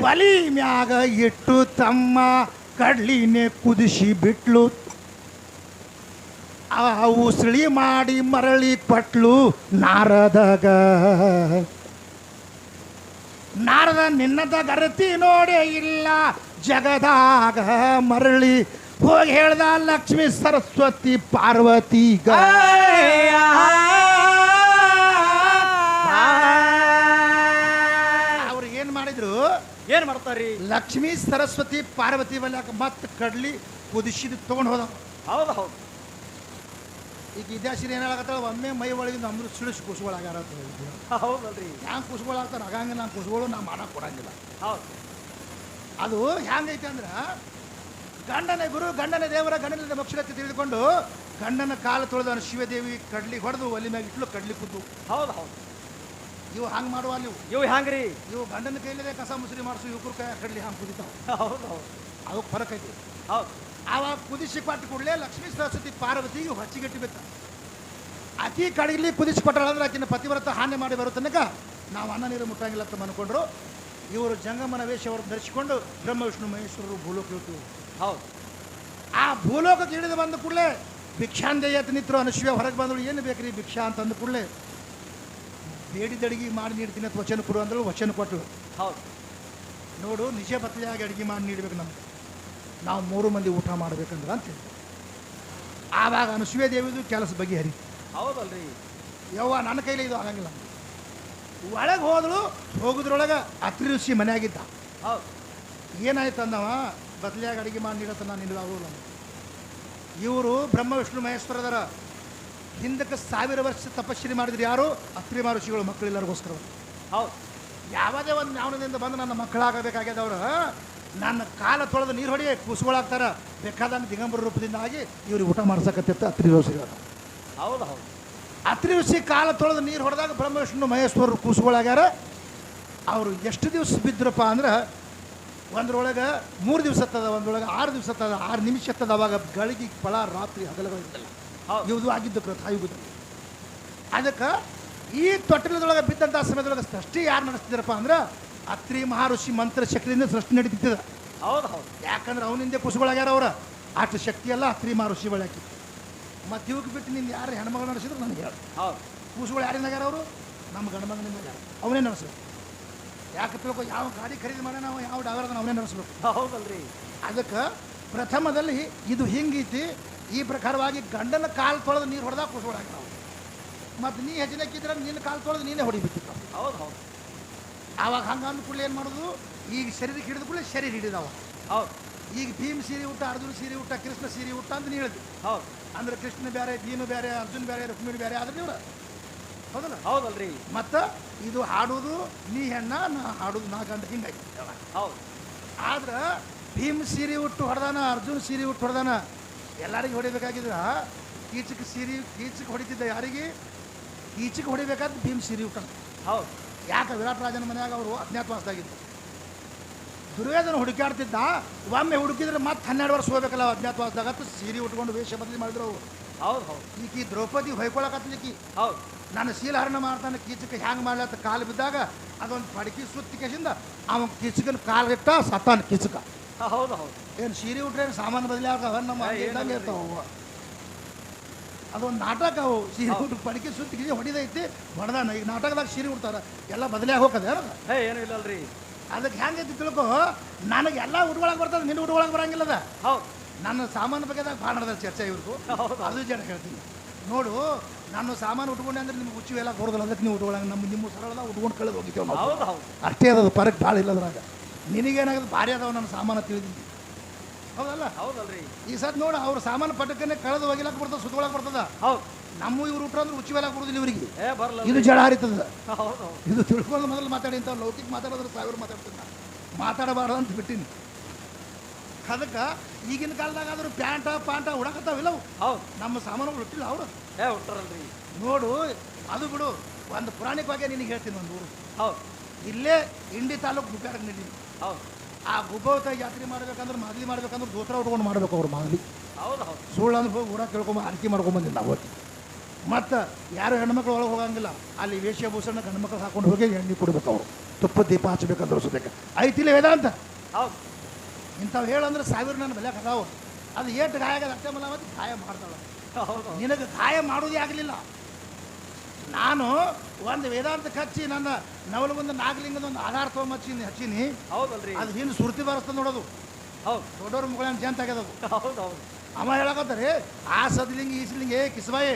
ಒಲಿ ಮ್ಯಾಗ ಇಟ್ಟು ತಮ್ಮ ಕಡ್ಲಿನೇ ಕುದಿಸಿ ಬಿಟ್ಲು. ಆ ಉಸಳಿ ಮಾಡಿ ಮರಳಿ ಕೊಟ್ಲು ನಾರದಾಗ. ನಾರದ ನಿನ್ನದ ಗರತಿ ನೋಡೇ ಇಲ್ಲ ಜಗದಾಗ ಮರಳಿ ಹೋಗಿ ಹೇಳ್ದ ಲಕ್ಷ್ಮೀ ಸರಸ್ವತಿ ಪಾರ್ವತಿಗ. ಅವ್ರು ಏನ್ ಮಾಡಿದ್ರು? ಏನ್ ಮಾಡ್ತಾರ್ರಿ? ಲಕ್ಷ್ಮೀ ಸರಸ್ವತಿ ಪಾರ್ವತಿ ಬಲ್ಯಾಕ ಮತ್ತೆ ಕಡ್ಲಿ ಕುದಿಸಿದ್ ತಗೊಂಡು ಹೋದ. ಹೌದು ಹೌದು. ಈಗ ಇತಿಹಾಸ ಏನ್ ಹೇಳಕತ್ತಾಳ, ಒಮ್ಮೆ ಮೈ ಒಳಗಿಂದ ಅಮೃತ ಸುಳಿಸಿ ಕುಸುಗಳಾಗ್ಯಾರ. ಹೌದಲ್ರಿ. ಹ್ಯಾಂಗ ಕುಸುಗಳಾಗ್ತಾರ ಆಗಂಗ ನಾನು ಕುಸುಗಳು ನಾ ಮಾಡಕ್ ಕೊಡಂಗಿಲ್ಲ. ಹೌದು. ಅದು ಹ್ಯಾಂಗೈತೆ ಅಂದ್ರೆ ಗಂಡನ ಗುರು ಗಂಡನ ದೇವರ ಗಂಡನ ಮಕ್ಷಣತೆ ತಿಳಿದುಕೊಂಡು ಗಂಡನ ಕಾಲು ತೊಳೆದ ಶಿವದೇವಿ ಕಡ್ಲಿ ಹೊಡೆದು ಒಲಿ ಮ್ಯಾಗ ಇಟ್ಲು ಕಡ್ಲಿ ಕುದ್ದು. ಹೌದು ಹೌದು. ಇವು ಹಂಗೆ ಮಾಡುವ ಇವು ಹ್ಯಾಂಗ್ರಿ? ಇವು ಗಂಡನ ಕೈಲೇ ಕಸ ಮುಸುರಿ ಮಾಡಿಸು ಯುವಕರು ಕೈ ಕಡ್ಲಿ ಹಂಗೆ ಕುದಿತಾವ. ಹೌದು ಹೌದು. ಅವಕ್ಕೆ ಫರಕ್ ಐತಿ. ಹೌದು. ಆವಾಗ ಕುದಿಸಿ ಕೊಟ್ಟ ಕೂಡಲೇ ಲಕ್ಷ್ಮೀ ಸರಸ್ವತಿ ಪಾರ್ವತಿಗೆ ಹೊಚ್ಚಿಗೆಟ್ಟಿ ಬಿತ್ತ. ಅತಿ ಕಡಲಿ ಕುದಿಸಿ ಕೊಟ್ಟಳಂದ್ರೆ ಆಕಿನ ಪತಿವ್ರತ ಹಾನಿ ಮಾಡಿ ಬರೋ ತನಕ ನಾವು ಅನ್ನ ನೀರು ಮುಟ್ಟಂಗಿಲ್ಲ ಅಂತ ಅನ್ಕೊಂಡ್ರು. ಇವರು ಜಂಗಮನ ವೇಷವನ್ನು ಧರಿಸಿಕೊಂಡು ಬ್ರಹ್ಮ ವಿಷ್ಣು ಮಹೇಶ್ವರರು ಭೂಲೋಕ ಇಳಿತು. ಹೌದು. ಆ ಭೂಲೋಕಕ್ಕೆ ಇಳಿದು ಬಂದ ಕೂಡಲೇ ಭಿಕ್ಷಾಂದೇಯತ್ ನಿಂತರು. ಅನುಶ್ವೇ ಹೊರಗೆ ಬಂದಳು. ಏನು ಬೇಕ್ರಿ ಭಿಕ್ಷಾ ಅಂತ ಅಂದ ಕೂಡಲೇ ಬೇಡಿದ ಅಡಿಗೆ ಮಾಡಿ ನೀಡ್ತೀನಿ ಅಂತ ವಚನ ಕೊಡು ಅಂದಳು. ವಚನ ಕೊಟ್ಟಳು. ಹೌದು. ನೋಡು ನಿಜ ಬತ್ತಲೆಯಾಗಿ ಅಡುಗೆ ಮಾಡಿ ನೀಡ್ಬೇಕು ನಮ್ಗೆ, ನಾವು 3 ಮಂದಿ ಊಟ ಮಾಡ್ಬೇಕಂದ್ರೆ ಅಂತ ಹೇಳಿ. ಆವಾಗ ಅನುಶ್ವೇ ದೇವಿದು ಕೆಲಸ ಬಗೆಹರಿ. ಹೌದಲ್ರಿ. ಯವ್ವ ನನ್ನ ಕೈಲಿ ಇದು ಆಗಂಗಿಲ್ಲ. ಒಳಗೆ ಹೋದಳು. ಹೋಗುದ್ರೊಳಗೆ ಅತ್ರಿ ಋಷಿ ಮನೆಯಾಗಿದ್ದ. ಹೌದು. ಏನಾಯ್ತು ಅಂದವ, ಬದಲಿಯಾಗಿ ಅಡುಗೆ ಮಾಡಿ ನೀಡತ್ತ ನಾನು ನಿಲ್ಲೋಲ್ಲ. ಇವರು ಬ್ರಹ್ಮ ವಿಷ್ಣು ಮಹೇಶ್ವರದರ ಹಿಂದಕ್ಕೆ 1000 ವರ್ಷ ತಪಸ್ಸರಿ ಮಾಡಿದ್ರು. ಯಾರು? ಅತ್ರಿ ಮಹರ್ಷಿಗಳು ಮಕ್ಕಳೆಲ್ಲರಿಗೋಸ್ಕರ. ಹೌದು. ಯಾವುದೇ ಒಂದು ಜ್ಞಾನದಿಂದ ಬಂದು ನನ್ನ ಮಕ್ಕಳಾಗಬೇಕಾಗ್ಯದವ್ರು ನನ್ನ ಕಾಲ ತೊಳೆದು ನೀರು ಹೊಡಿ ಕೂಸುಗಳಾಗ್ತಾರ. ಬೇಕಾದಂಗೆ ದಿಗಂಬರ ರೂಪದಿಂದ ಆಗಿ ಇವ್ರಿಗೆ ಊಟ ಮಾಡ್ಸಕತ್ತಿತ್ತು ಅತ್ರಿ ಋಷಿಗಳು. ಹೌದು ಹೌದು. ಅತ್ರಿ ಋಷಿ ಕಾಲ ತೊಳೆದು ನೀರು ಹೊಡೆದಾಗ ಬ್ರಹ್ಮ ವಿಷ್ಣು ಮಹೇಶ್ವರರು ಕೂಸುಗಳಾಗ್ಯಾರ. ಅವರು ಎಷ್ಟು ದಿವಸ ಬಿದ್ರಪ್ಪ ಅಂದ್ರೆ ಒಂದ್ರೊಳಗೆ 3 ದಿವಸ ಹತ್ತದ, ಒಂದ್ರೊಳಗೆ 6 ದಿವಸ ಹತ್ತದ, 6 ನಿಮಿಷ ಹತ್ತದ. ಅವಾಗ ಗಳಿಗೆ ಫಳ ರಾತ್ರಿ ಹಗಲುಗಳಿದ್ದಲ್ಲ ಇವುದು ಆಗಿದ್ದು ಕೃತಾಯುಗದಲ್ಲಿ. ಅದಕ್ಕೆ ಈ ತೊಟ್ಟಿಲದೊಳಗೆ ಬಿದ್ದಂಥ ಸಮಯದೊಳಗೆ ಸೃಷ್ಟಿ ಯಾರು ನಡೆಸ್ತಿದ್ರಪ್ಪ ಅಂದ್ರೆ ಅತ್ರಿ ಮಹರ್ಷಿ ಮಂತ್ರ ಶಕ್ತಿಯಿಂದ ಸೃಷ್ಟಿ ನಡೀತಿದ್ದ. ಹೌದು ಹೌದು. ಯಾಕಂದ್ರೆ ಅವನಿಂದ ಕುಸುಗಳಾಗ್ಯಾರ. ಅವ್ರ ಅಷ್ಟು ಶಕ್ತಿ ಎಲ್ಲ ಅತ್ರಿ ಮಹರ್ಷಿ ಬಳಕೆ. ಮತ್ತು ಇವಕ್ಕೆ ಬಿಟ್ಟು ನಿಂದು ಯಾರು ಹೆಣ್ಮಗಳು ನಡೆಸಿದ್ರು ನನಗೆ ಹೇಳು. ಹೌದು. ಕೂಸುಗಳು ಯಾರಿಂದಾಗ್ಯಾರ? ಅವರು ನಮ್ಮ ಗಂಡಮಗನಿಂದ ಯಾರು ಅವನೇ ನಡೆಸ್ಬೇಕು. ಯಾಕೆ ತಿಳ್ಕೊ, ಯಾವ ಗಾಡಿ ಖರೀದಿ ಮಾಡೋಣ ನಾವು, ಯಾವ ಡಾವರ್ದನ್ನ ಅವನೇ ನಡೆಸ್ಬೇಕು. ಹೌದಲ್ರಿ. ಅದಕ್ಕೆ ಪ್ರಥಮದಲ್ಲಿ ಇದು ಹಿಂಗೈತಿ. ಈ ಪ್ರಕಾರವಾಗಿ ಗಂಡನ ಕಾಲು ತೊಳೆದು ನೀರು ಹೊಡೆದಾಗ ಕೂಸುಗಳಾಗ್ಯಾವ. ಮತ್ತು ನೀ ಹೆಜ್ಜೆಕ್ಕಿದ್ರೆ ನಿನ್ನ ಕಾಲು ತೊಳೆದು ನೀನೇ ಹೊಡಿಬಿಟ್ಟಿತ್ತು. ಹೌದು ಹೌದು. ಆವಾಗ ಹಂಗೆ ಅಂದ ಕೂಡಲೇ ಏನು ಮಾಡೋದು, ಈಗ ಶರೀರಕ್ಕೆ ಹಿಡಿದ ಕೂಡಲೇ ಶರೀರ ಹಿಡಿದವ. ಹೌದು. ಈಗ ಭೀಮ್ ಸೀರೆ ಊಟ, ಅರ್ಜುನ ಸೀರೆ ಊಟ, ಕೃಷ್ಣ ಸೀರೆ ಊಟ ಅಂತ ನೀ ಹೇಳಿದ್ವಿ. ಹೌದು. ಅಂದ್ರೆ ಕೃಷ್ಣ ಬೇರೆ, ಭೀಮ ಬೇರೆ, ಅರ್ಜುನ್ ಬೇರೆ, ರುಕ್ಮಿಣಿ ಬೇರೆ ಆದ್ರೆ ನೀವು ಹೌದಲ್ಲ? ಹೌದಲ್ರಿ. ಮತ್ತು ಇದು ಹಾಡೋದು ನೀ ಹೆಣ್ಣ, ನಾ ಹಾಡೋದು ನಾ ಗಂಡ, ಹಿಂಗಾಗಿ. ಹೌದು. ಆದ್ರೆ ಭೀಮ್ ಸೀರೆ ಉಟ್ಟು ಹೊಡೆದಾನ, ಅರ್ಜುನ್ ಸೀರೆ ಉಟ್ಟು ಹೊಡೆದಾನ. ಎಲ್ಲರಿಗೆ ಹೊಡಿಬೇಕಾಗಿದ್ರ ಕೀಚಕ್ಕೆ ಹೊಡಿತಿದ್ದ. ಯಾರಿಗೆ? ಈಚೆಗೆ ಹೊಡಿಬೇಕಾದ್ರೆ ಭೀಮ್ ಸೀರೆ ಉಟ್ಟ. ಹೌದು. ಯಾಕೆ? ವಿರಾಟ್ ರಾಜನ ಮನೆಯಾಗ ಅವರು ಅಜ್ಞಾತವಾಸದಾಗಿದ್ದ. ದುರ್ಯೋಧನ ಹುಡುಕಾಡ್ತಿದ್ದ. ಒಮ್ಮೆ ಹುಡುಕಿದ್ರೆ ಮತ್ತೆ 12 ವರ್ಷ ಹೋಗ್ಬೇಕಲ್ಲ ಅಜ್ಞಾತವಾಸದಾಗ. ಸೀರೆ ಉಟ್ಕೊಂಡು ವೇಷ ಬದಲಿ ಮಾಡಿದ್ರು ಅವರು. ಹೌದು ಹೌದು. ಈಕಿ ದ್ರೌಪದಿ ಹೊಯ್ಕೊಳಕತ್ಲಿಕ್ಕಿ. ಹೌದು. ನಾನು ಶೀಲಹರಣ ಮಾಡ್ತಾನೆ ಕೀಚಕ ಹ್ಯಾಂಗೆ ಮಾಡ್ಲತ್ತ ಕಾಲು ಬಿದ್ದಾಗ ಅದೊಂದು ಪಡಕಿ ಸುತ್ತಿ ಕೇಸಿಂದ ಅವನ ಕೀಚಕನ ಕಾಲು ಇಟ್ಟ ಸತ್ತಾನ ಕೀಚಕ. ಹೌದು ಹೌದು. ಏನು ಸೀರೆ ಉಟ್ರೆ ಏನು ಸಾಮಾನು ಬದಲಿ ಆಗ್ತಾವ ನಮ್ಮ ಇದ್ದಂಗೆ ಇರ್ತಾವ ಅವು. ಅದೊಂದು ನಾಟಕ ಅವು ಸೀರೆ ಉಟ್ಟು ಪಡಕಿ ಸುತ್ತಿಗೆ ಹೊಡಿದೈತಿ ಹೊಡೆದಾನ. ಈಗ ನಾಟಕದಾಗ ಸೀರೆ ಉಡ್ತಾರ ಎಲ್ಲ ಬದಲಿಯಾಗಿ ಹೋಗದೆ ಏನು ಇಲ್ಲಲ್ರಿ. ಅದಕ್ಕೆ ಹೆಂಗೈತಿ ತಿಳ್ಕೊ, ನನಗೆ ಎಲ್ಲ ಉಟ್ಕೊಳಕ್ಕೆ ಬರ್ತದೆ, ನಿನ್ನ ಉಟ್ಕೊಳಕ್ಕೆ ಬರಂಗಿಲ್ಲದ. ಹೌದು. ನನ್ನ ಸಾಮಾನು ಬಗ್ಗೆದಾಗ ಭಾಳ ನಡೆದ ಚರ್ಚೆ ಇವ್ರಿಗೂ. ಅದು ಜನ ಹೇಳ್ತೀನಿ ನೋಡು, ನಾನು ಸಾಮಾನು ಉಟ್ಕೊಂಡೆ ಅಂದ್ರೆ ನಿಮ್ಗೆ ಹುಚ್ಚು ಎಲ್ಲ ಬರೋದಿಲ್ಲ. ಅದಕ್ಕೆ ನೀವು ಉಟ್ಕೊಳಂಗೆ ನಿಮ್ಮ ಸರಳದ ಉಟ್ಕೊಂಡು ಕಳೆದು ಹೋಗಿದ್ದೇವೆ ನಾವು. ಹೌದು ಹೌದು. ಅಷ್ಟೇ ಅದದು ಪರಕ್ ಭಾಳ ಇಲ್ಲ ಅದ್ರಾಗ. ನಿನಗೇನಾಗದು ಭಾರಿ ಅದಾವ ನನ್ನ ಸಾಮಾನು ತಿಳಿದಿದ್ದೀನಿ. ಹೌದಲ್ಲ? ಹೌದಲ್ರಿ. ಈ ಸತ್ ನೋಡು ಅವ್ರ ಸಾಮಾನು ಪಟ್ಟಕ್ಕನೆ ಕಳೆದು ಹೋಗಿಲಕ್ಕೆ ಬರ್ತದೆ, ಸುತ್ತೊಳಗೆ ಬರ್ತದ. ಹೌದು. ನಮ್ಮ ಇವ್ರು ಉಟ್ರ ಅಂದ್ರೆ ಹುಚ್ಚು ಎಲ್ಲ ಕೊಡೋದಿಲ್ಲ ಇವರಿಗೆ. ಬರಲ್ಲ. ಇದು ಜಡ ಹರಿತದ. ಹೌದು. ಇದು ತಿಳ್ಕೊಂಡು ಮೊದಲು ಮಾತಾಡಿ ಅಂತ ಲೌಕಿಕ ಮಾತಾಡೋದ್ರೆ ಸಾವಿರ ಮಾತಾಡ್ತೀನಿ ನಾನು. ಮಾತಾಡಬಾರ್ದು ಅಂತ ಬಿಟ್ಟಿನಿ. ಅದಕ್ಕೆ ಈಗಿನ ಕಾಲದಾಗ ಆದ್ರೂ ಪ್ಯಾಂಟ ಪಾಂಟ ಉಡಕತ್ತಾವಿಲ್ಲ ಅವು. ಹೌದು. ನಮ್ಮ ಸಾಮಾನುಗಳು ಹುಟ್ಟಿಲ್ಲ ಅವರು. ಹುಟ್ಟರಲ್ರಿ. ನೋಡು, ಅದು ಬಿಡು. ಒಂದು ಪುರಾಣಿಕವಾಗಿ ನಿನಗೆ ಹೇಳ್ತೀನಿ ಒಂದು ಊರು. ಹೌದು. ಇಲ್ಲೇ ಇಂಡಿ ತಾಲೂಕು ಗುಬ್ಬ್ಯಾಡಕ್ಕೆ ನಡೀನಿ. ಹೌದು. ಆ ಗುಬ್ಬವತ ಯಾತ್ರೆ ಮಾಡ್ಬೇಕಂದ್ರೆ ಮಾಗಲಿ ಮಾಡ್ಬೇಕಂದ್ರೆ ದೋತ್ರ ಉಟ್ಕೊಂಡು ಮಾಡ್ಬೇಕು ಅವ್ರು ಮಾಗಲಿ. ಹೌದು ಹೌದು. ಸುಳ್ಳು ಅಂದ್ರೆ ಹೋಗಿ ಊರಾಗ ಕೇಳ್ಕೊಂಬ ಆರತಿ ಮಾಡ್ಕೊಂಬಂದಿಲ್ಲ ನಾವು. ಮತ್ತು ಯಾರು ಹೆಣ್ಮಕ್ಳು ಒಳಗೆ ಹೋಗಂಗಿಲ್ಲ. ಅಲ್ಲಿ ವೇಷಭೂಷಣ ಗಂಡು ಮಕ್ಕಳು ಹಾಕೊಂಡು ಹೋಗಿ ಎಣ್ಣೆ ಕೊಡ್ಬೇಕು ಅವರು. ತುಪ್ಪ ದೀಪ ಹಚ್ಚಬೇಕಂತ ಅನ್ಸಬೇಕು. ಐತಿಲ್ಲ ವೇದಾಂತ. ಹೌದು. ಇಂಥವು ಹೇಳಂದ್ರೆ ಸಾವಿರ ನನ್ನ ಬೆಲೆ ಕದಾವು. ಅದು ಏಟು ಗಾಯ ಆಗದ ಅಷ್ಟೇ ಮಲ್ಲ ಮತ್ತು ಗಾಯ ಮಾಡ್ತಾಳೆ. ಹೌದು. ನಿನಗೆ ಗಾಯ ಮಾಡೋದೇ ಆಗಲಿಲ್ಲ. ನಾನು ಒಂದು ವೇದಾಂತಕ್ಕೆ ಹಚ್ಚಿ ನನ್ನ ನವಲಗೊಂದು ನಾಗಲಿಂಗದ ಒಂದು ಆಧಾರ ಹಚ್ಚೀನಿ. ಹೌದಲ್ರಿ. ಅದು ಹಿಂದೆ ಸುರ್ತಿ ಬರಸ್ತದೆ ನೋಡೋದು. ಹೌದು. ದೊಡ್ಡವ್ರ ಮುಗಳನ್ನ ಜಂತ ಆಗ್ಯದದು. ಹೌದು ಹೌದು. ಅವ ಹೇಳಕತ್ತಾರೆ ಆ ಸದ್ಲಿಂಗ ಈ ಸಲಿಂಗ ಕಿಸ್ಬಾಯಿ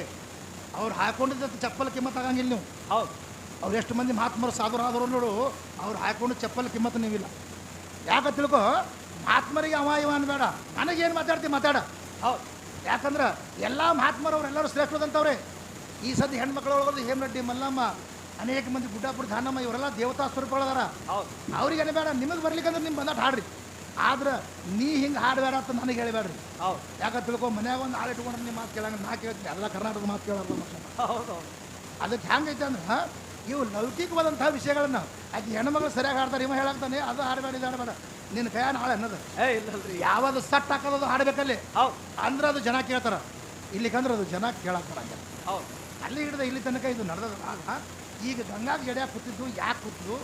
ಅವ್ರು ಹಾಕೊಂಡಿದ್ದ ಚಪ್ಪಲ್ ಕಿಮ್ಮತ್ ಆಗಂಗಿಲ್ಲ ನೀವು. ಹೌದು. ಅವ್ರು ಎಷ್ಟು ಮಂದಿ ಮಹಾತ್ಮರು ಸಾಧುರು ಆದರು ನೋಡು, ಅವ್ರು ಹಾಕೊಂಡು ಚಪ್ಪಲ್ ಕಿಮ್ಮತ್ ನೀವಿಲ್ಲ. ಯಾಕೆ ತಿಳ್ಕೊ, ಮಹಾತ್ಮರಿಗೆ ಅವ ಇವ ಅನ್ಬೇಡ, ನನಗೇನು ಮಾತಾಡ್ತೀವಿ ಮಾತಾಡ. ಹೌದು. ಯಾಕಂದ್ರೆ ಎಲ್ಲ ಮಹಾತ್ಮರು ಅವರೆಲ್ಲರೂ ಶ್ರೇಷ್ಠದಂತವ್ರೆ. ಈ ಸದ್ಯ ಹೆಣ್ಮಕ್ಳು ಒಳಗದು ಹೇಮರೆಡ್ಡಿ ಮಲ್ಲಮ್ಮ ಅನೇಕ ಮಂದಿ ಗುಡ್ಡಾಪುರ ಧಾನಮ್ಮ ಇವರೆಲ್ಲ ದೇವತಾ ಸ್ವರೂಪಗಳದಾರ. ಹೌದು. ಅವ್ರಿಗೆ ಅನ್ಬೇಡ, ನಿಮಗೆ ಬರ್ಲಿಕ್ಕಂದ್ರೆ ನಿಮ್ಮ ಬಂದಟ್ಟು ಹಾಡ್ರಿ. ಆದ್ರೆ ನೀ ಹಿಂಗೆ ಹಾಡಬೇಡ ಅಂತ ನನಗೆ ಹೇಳಿಬೇಡ್ರಿ. ಹೌದು. ಯಾಕಂತ ತಿಳ್ಕೊ, ಮನ್ಯಾಗ ಒಂದು ಹಾಳು ಇಟ್ಕೊಂಡ್ರೆ ನಿಮ್ಮ ಮಾತು ಕೇಳಂಗ ನಾ ಕೇಳ್ತೀನಿ. ಎಲ್ಲ ಕರ್ನಾಟಕದ ಮಾತು ಕೇಳೋದು. ಹೌದು. ಅದಕ್ಕೆ ಹೆಂಗೈತೆ ಅಂದ್ರೆ ಇವು ಲೌಕಿಕವಾದಂಥ ವಿಷಯಗಳನ್ನ ಆಕೆ ಹೆಣ್ಮಕ್ಳು ಸರಿಯಾಗಿ ಹಾಡ್ತಾರೆ. ಇವ ಹೇಳಾಕ್ತಾನೆ ಅದು ಹಾಡಬೇಡ ಇದು ಹಾಡಬೇಡ, ನಿನ್ನ ಕೈಯ ನಾಳೆ ಅನ್ನೋದು ಇಲ್ಲಲ್ರಿ. ಯಾವುದು ಸಟ್ ಹಾಕೋದು ಹಾಡಬೇಕಲ್ಲಿ. ಹೌದು. ಅಂದ್ರೆ ಅದು ಜನ ಕೇಳ್ತಾರ. ಇಲ್ಲಿಕಂದ್ರೆ ಅದು ಜನ ಕೇಳಕ್ ಬರಂಗಿಲ್ಲ. ಹೌದು. ಅಲ್ಲಿ ಹಿಡಿದ ಇಲ್ಲಿ ತನಕ ಇದು ನಡೆದ ಆಗ ಈಗ ಗಂಗಾಗ ಜಡ್ಯಾಗ ಕೂತಿದ್ದು ಯಾಕೆ ಕೂತಿದ್ದು?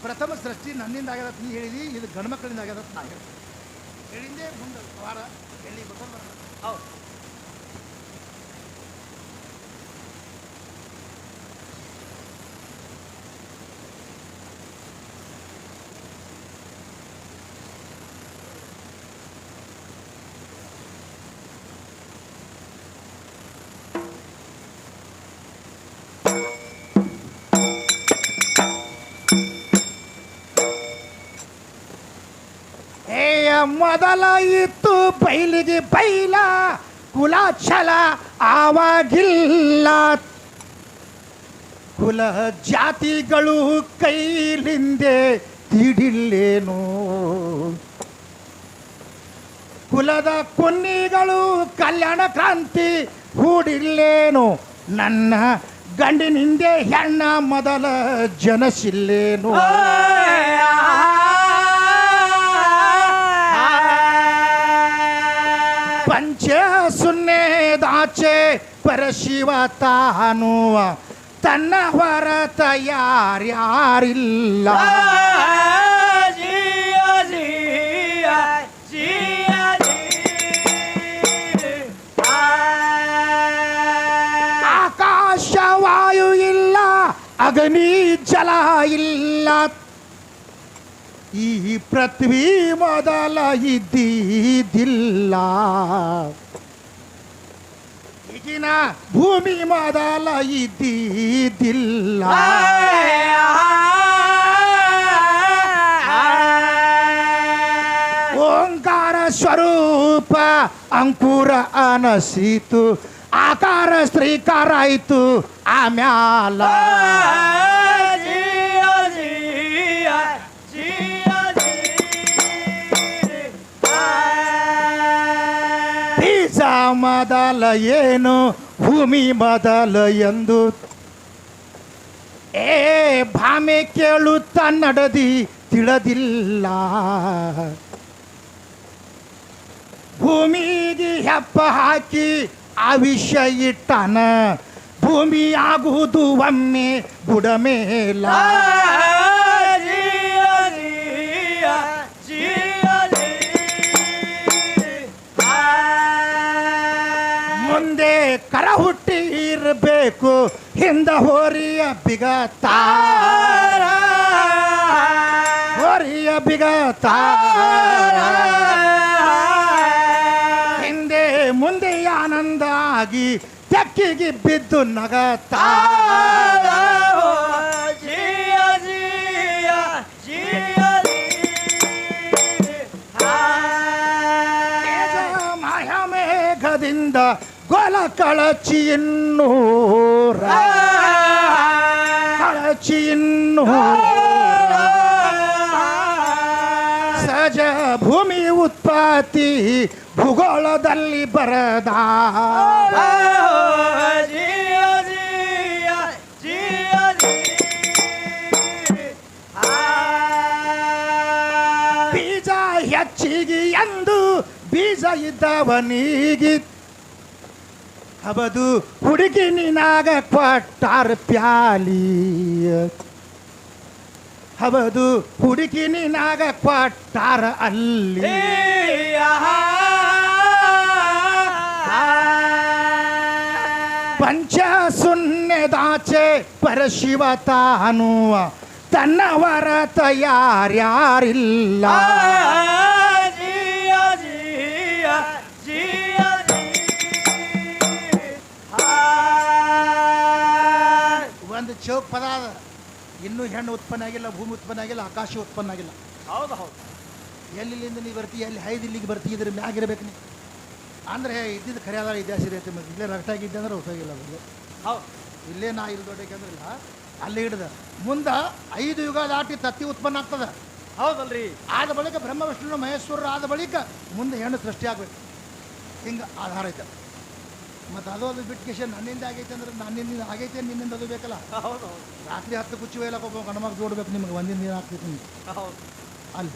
ಪ್ರಥಮ ಸೃಷ್ಟಿ ನನ್ನಿಂದ ಆಗ್ಯದ ನೀ ಹೇಳಿದಿ, ಇದು ಗಂಡು ಮಕ್ಕಳಿಂದ ಆಗ್ಯದ ನಾ ಹೇಳಿದ್ದೆ. ಮುಂದೆ ವಾರ ಎಲ್ಲಿ ಬರ್ತದೆ. ಹೌದು. ಮೊದಲ ಇತ್ತು ಬೈಲಿಗೆ ಬೈಲ ಕುಲ ಛಲ ಆವಾಗಿಲ್ಲ. ಕುಲ ಜಾತಿಗಳು ಕೈಲಿಂದೆ ತಿಡಿಲ್ಲೇನು. ಕುಲದ ಕೊನ್ನಿಗಳು ಕಲ್ಯಾಣ ಕ್ರಾಂತಿ ಹೂಡಿಲ್ಲೇನು. ನನ್ನ ಗಂಡಿನಿಂದೆ ಹೆಣ್ಣ ಮೊದಲ ಜನಸಿಲ್ಲೇನು. ಪಂಚ ಸುನ್ನೆದಾಚೆ ಪರಶಿವ ತಾನುವ ತನ್ನ ಹೊರತ ಯಾರ್ಯಾರಿಲ್ಲ. ಆಕಾಶವಾಯು ಇಲ್ಲ, ಅಗ್ನಿ ಜಲ ಇಲ್ಲ. ಈ ಪೃಥ್ವಿ ಮೊದಲ ಇದ್ದಿದ್ದಿಲ್ಲ. ಈಗಿನ ಭೂಮಿ ಮೊದಲ ಇದ್ದಿದ್ದಿಲ್ಲ. ಓಂಕಾರ ಸ್ವರೂಪ ಅಂಕುರ ಅನಸಿತು, ಆಕಾರ ಸ್ತ್ರೀಕಾರ ಆಯಿತು ಆಮ್ಯಾಲ. ಬೀಜ ಮೊದಲ ಏನು ಭೂಮಿ ಮೊದಲ ಎಂದು ಭಾಮೆ ಕೇಳುತ್ತ ನಡದಿ ತಿಳಿದಿಲ್ಲ. ಭೂಮಿಗೆ ಹೆಪ್ಪ ಹಾಕಿ ಆ ವಿಷ ಇಟ್ಟನ, ಭೂಮಿ ಆಗುವುದು ಒಮ್ಮೆ ಬುಡಮೇಲ. ಮುಂದೆ ಕರ ಹುಟ್ಟಿ ಇರಬೇಕು ಹಿಂದ ಹೋರಿಯ ಬಿಗತಾರ, ಹೋರಿಯ ಬಿಗತಾರ. ಹಿಂದೆ ಮುಂದೆ ಆನಂದ ಆಗಿ ತೆಕ್ಕಿಗೆ ಬಿದ್ದು ನಗತಾರ. ಮಾಯ ಮೇಘದಿಂದ ಗೊಲ ಕಳಚಿ ಇನ್ನೂರ, ಕಳಚಿ ಇನ್ನೂರ. ಸಹಜ ಭೂಮಿ ಉತ್ಪತ್ತಿ ಭೂಗೋಳದಲ್ಲಿ ಬರದ. ಬೀಜ ಹೆಚ್ಚಿಗೆ ಎಂದು ಬೀಜ ಇದ್ದವನಿಗೆ ಹಬದು ಹುಡುಗಿ ನಿನಾಗ ಕೊಟ್ಟಾರ ಪ್ಯಾಲಿ. ಹಬದು ಹುಡುಗಿ ನಿನಾಗ ಕೊಟ್ಟಾರ ಅಲ್ಲಿ. ಪಂಚ ಶೂನ್ಯದಾಚೆ ಪರಶಿವ ತಾನುವ ತನ್ನ ವರತ ಯಾರ್ಯಾರಿಲ್ಲ. ಒಂದು ಚೌಕ್ ಪದ ಅದ, ಇನ್ನೂ ಹೆಣ್ಣು ಉತ್ಪನ್ನ ಆಗಿಲ್ಲ, ಭೂಮಿ ಉತ್ಪನ್ನ ಆಗಿಲ್ಲ, ಆಕಾಶ ಉತ್ಪನ್ನ ಆಗಿಲ್ಲ. ಹೌದು ಹೌದು. ಎಲ್ಲಿಂದ ನೀ ಬರ್ತೀಯ, ಎಲ್ಲಿ ಹೈದು ಇಲ್ಲಿಗೆ ಬರ್ತೀಯ, ಇದ್ರ ಮ್ಯಾಗಿರ್ಬೇಕು ನೀ. ಅಂದರೆ ಇದ್ದಿದ್ದು ಖರೆ ಅದ ಇತಿಹಾಸ ಇರೈತೆ. ಮತ್ತೆ ಇಲ್ಲೇ ರಟ್ಟಾಗಿದ್ದೆ ಅಂದ್ರೆ ಹೊಸಾಗಿಲ್ಲ ಬಂದು. ಹೌದು, ಇಲ್ಲೇ ನಾ ಇಲ್ಲಿ ದೊಡ್ಡಕ್ಕೆ ಇಲ್ಲ, ಅಲ್ಲಿ ಹಿಡ್ದ ಮುಂದೆ 5 ಯುಗ ದಾಟಿ ತತ್ತಿ ಉತ್ಪನ್ನ ಆಗ್ತದೆ. ಹೌದಲ್ರಿ. ಆದ ಬಳಿಕ ಬ್ರಹ್ಮ ವಿಷ್ಣು ಮಹೇಶ್ವರರು ಆದ ಬಳಿಕ ಮುಂದೆ ಹೆಣ್ಣು ಸೃಷ್ಟಿ ಆಗ್ಬೇಕು. ಹಿಂಗೆ ಆಧಾರ ಐತೆ. ಮತ್ತು ಅದು ಬಿಟ್ಟು ಕೇಶ ನನ್ನಿಂದ ಆಗೈತೆ ಅಂದ್ರೆ ನನ್ನಿಂದ ಆಗೈತೆ, ನಿನ್ನಿಂದ ಅದು ಬೇಕಲ್ಲ. ಹೌದು. ರಾತ್ರಿ 10 ಕುಚ್ಚು ಒಯ್ಯಕ್ಕೆ ಒಬ್ಬ ಗಣಮಗ ಜೋಡ್ಬೇಕು ನಿಮಗೆ, ಒಂದಿನ ನೀರು ಹಾಕ್ಬೇಕು ನಿಮ್ಗೆ ಹೌದು. ಅಲ್ಲಿ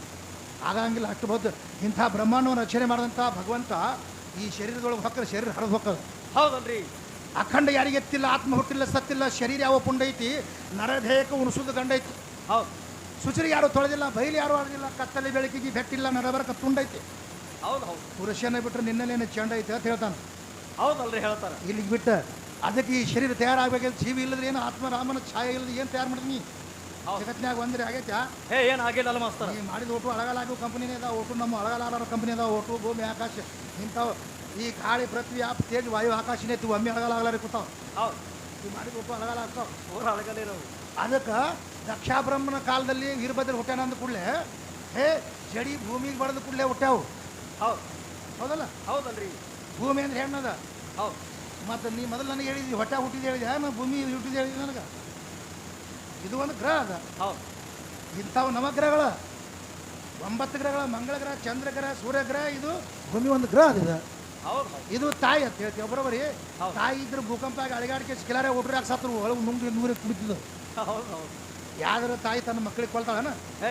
ಆಗಂಗಿಲ್ಲ. ಅಷ್ಟು ಬಹುದು ಇಂಥ ಬ್ರಹ್ಮಾಂಡವನ್ನು ರಚನೆ ಮಾಡಿದಂಥ ಭಗವಂತ ಈ ಶರೀರದೊಳಗೆ ಹೊಕ್ಕರೆ ಶರೀರ ಹರಿದು ಹೋಗ್ತದೆ. ಹೌದಲ್ರಿ. ಅಖಂಡ ಯಾರಿಗೆ ಎತ್ತಿಲ್ಲ, ಆತ್ಮ ಹುಟ್ಟಿಲ್ಲ, ಸತ್ತಿಲ್ಲ, ಶರೀರ ಯಾವ ಪುಂಡ ಐತಿ, ನರದೇಹಕ್ಕೆ ಉಣಿಸೋದು ಗಂಡ ಐತಿ. ಹೌದು. ಶುಚಿರಿ ಯಾರು ತೊಳೆದಿಲ್ಲ, ಬೈಲಿ ಯಾರು ಆಡೋದಿಲ್ಲ, ಕತ್ತಲೆ ಬೆಳಕಿಗೆ ಬೆಟ್ಟಿಲ್ಲ, ನರಬರಕ ತುಂಡೈತಿ. ಹೌದು ಹೌದು. ಪುರುಷನ ಬಿಟ್ಟರೆ ನಿನ್ನೇನು ಚೆಂಡ ಐತೆ ಅಂತ ಹೇಳ್ತಾನೆ. ಹೌದಲ್ರಿ, ಹೇಳ್ತಾರೆ. ಇಲ್ಲಿಗೆ ಬಿಟ್ಟು ಅದಕ್ಕೆ ಈ ಶರೀರ ತಯಾರಾಗಬೇಕಂತ ಜೀವಿ ಇಲ್ಲದ್ರೆ ಏನು, ಆತ್ಮ ರಾಮನ ಛಾಯೆ ಇಲ್ಲದೆ ಏನು ತಯಾರು ಮಾಡಿದ್ನಿ ಜಗತ್ತಿನಾಗ ಒಂದ್ರೆ ಆಗೈತೆ. ಏನು ಆಗಿಲ್ಲ ಮಾಸ್ತರ. ಈ ಮಾಡಿದ ಒಟ್ಟು ಅಳಗಾಲಾಗೋ ಕಂಪ್ನಿನೇ ಅದಾವ, ಒಟ್ಟು ನಮ್ಮ ಅಳಗಾಲಾರೋ ಕಂಪ್ನಿ ಅದಾವ, ಒಟ್ಟು ಭೂಮಿ ಆಕಾಶ ಇಂಥವು ಈ ಗಾಳಿ ಪೃಥ್ವಿ ಆಪ್ ತೇಜ್ ವಾಯು ಆಕಾಶನೇ ಇತ್ತು, ಒಮ್ಮೆ ಅಳಗಾಲಾಗ್ಲಾರ ಕೂತಾವ. ಹೌದು. ಈ ಮಾಡಿದ ಒಟ್ಟು ಅಳಗಾಲಾಗ್ತಾವ. ಊರ ಅಳಗಲೇ ಇರೋವು. ಅದಕ್ಕೆ ದಕ್ಷಾಬ್ರಹ್ಮನ ಕಾಲದಲ್ಲಿ ವೀರಭದ್ರ ಹುಟ್ಟ್ಯಾನ ಅಂದ ಕೂಡಲೇ ಹೇ ಜಡಿ ಭೂಮಿಗೆ ಬಡ್ದ ಕೂಡಲೇ ಹುಟ್ಟ್ಯಾವು. ಹೌದು. ಹೌದಲ್ಲ? ಹೌದಲ್ರಿ. ಭೂಮಿ ಅಂದ್ರೆ ಹೆಣ್ಣದ. ಹೌದು. ಮತ್ತು ನೀ ಮೊದಲು ನನಗೆ ಹೇಳಿದ್ವಿ ಹೊಟ್ಟೆ ಹುಟ್ಟಿದ್ದು ಹೇಳಿದೆ, ನಾನು ಭೂಮಿ ಹುಟ್ಟಿದ್ದು ಹೇಳಿದ್ವಿ ನನಗೆ. ಇದು ಒಂದು ಗ್ರಹ ಅದ. ಹೌದು. ಇಂಥವು ನವಗ್ರಹಗಳ 9 ಗ್ರಹಗಳ, ಮಂಗಳ ಗ್ರಹ, ಚಂದ್ರ ಗ್ರಹ, ಸೂರ್ಯ ಗ್ರಹ, ಇದು ಭೂಮಿ ಒಂದು ಗ್ರಹ ಅದಿದೆ. ಹೌದು. ಇದು ತಾಯಿ ಅಂತ ಹೇಳ್ತೀವಿ ಒಬ್ಬರೊಬ್ಬರಿ. ಹೌದು. ತಾಯಿ ಇದ್ರೆ ಭೂಕಂಪ ಆಗಿ ಅಡಿಗಾಡಿಕೆ ಕಿಲಾರೆ ಒಬ್ರು ಯಾಕೆ ಸತ್ರು ಒಳಗೆ ನುಂಗಿ ನೂರಿಗೆ ಕುಡಿತಿದ್ದು. ಹೌದು ಹೌದು. ಯಾವ್ದಾರ ತಾಯಿ ತನ್ನ ಮಕ್ಕಳಿಗೆ ಕೊಳ್ತಾಳನ?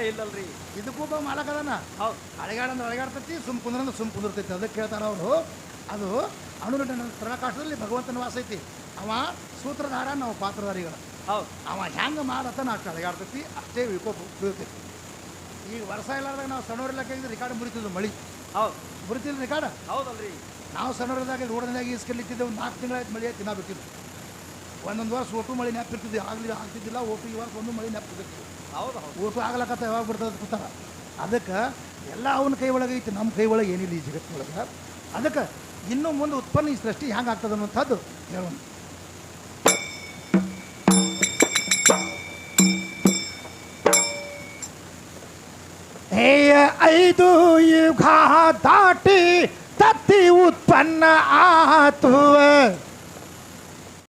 ಇಲ್ಲಲ್ರಿ. ಇದಕ್ಕೂ ಒಬ್ಬ ಮಾಲಕ್ ಅದನ. ಹೌದು. ಅಳಿಗಾಡಂದ್ರೆ ಅಳಿಗಾಡ್ತೈತಿ, ಸುಮ್ ಕುಂದ್ರಂದ್ರೆ ಸುಮ್ ಕುಂದಿರ್ತೈತಿ. ಅದಕ್ಕೆ ಹೇಳ್ತಾರ ಅವರು, ಅದು ಅಣುನಟನ ತೃಣಕಾಶದಲ್ಲಿ ಭಗವಂತನ ವಾಸ ಐತಿ. ಅವ ಸೂತ್ರಧಾರ, ನಾವು ಪಾತ್ರಧಾರಿಗಳು. ಹೌದು. ಅವ ಹೆಂಗೆ ಮಾಡತ್ತಾನ ಅಷ್ಟು ಅಳಿಗಾಡ್ತೈತಿ, ಅಷ್ಟೇ ವಿಕೋಪ ಬೀಳ್ತೈತಿ. ಈಗ ವರ್ಷ ಇಲ್ಲಾರ್ದಾಗ ನಾವು ಸಣ್ಣವರೆಲ್ಲ ರಿಕಾರ್ಡ್ ಮುರಿತಿದ್ವು, ಮಳಿ. ಹೌದು. ಮುರಿತಿಲ್ಲ ರಿಕಾರ್ಡ್. ಹೌದಲ್ರಿ. ನಾವು ಸಣ್ಣವರದಾಗ ರೋಡ್ನಾಗ ಈಸ್ಕಲ್ಲಿತ್ತಿದ್ದೆ. ಒಂದು 4 ತಿಂಗಳಾಯ್ತು ಮಳಿ ಆಯ್ತು, ನಾವು ಬಿಟ್ಟಿದ್ದು. ಒಂದೊಂದು ವರ್ಷ ಓಟು ಮಳಿ ನೆಪ್ಪಿರ್ತಿದ್ವಿ, ಆಗ್ತಿದ್ದಿಲ್ಲ. ಓಟು ಈ ವರ್ಷ ಒಂದು ಮಳಿ ನೆಪ್ಪಿರ್ತಿತ್ತು. ಹೌದು ಹೌದು. ಓಟು ಆಗ್ಲಕತ್ತ ಯಾವಾಗ ಬಿಡ್ತದೆ ಕೂತಾರ. ಅದಕ್ಕೆ ಎಲ್ಲ ಅವನ ಕೈ ಒಳಗೆ ಐತಿ, ನಮ್ಮ ಕೈ ಒಳಗೆ ಏನಿಲ್ಲ ಈ ಜಗತ್ತಿನೊಳಗೆ. ಅದಕ್ಕೆ ಇನ್ನೂ ಮುಂದೆ ಉತ್ಪನ್ನ ಈ ಸೃಷ್ಟಿ ಹೆಂಗೆ ಆಗ್ತದೆ ಅನ್ನೋಂಥದ್ದು ಹೇಳೋಣ. ಹೇ 5 ಯುಗ ದಾಟಿ ತತ್ತಿ ಉತ್ಪನ್ನ ಆತುವ.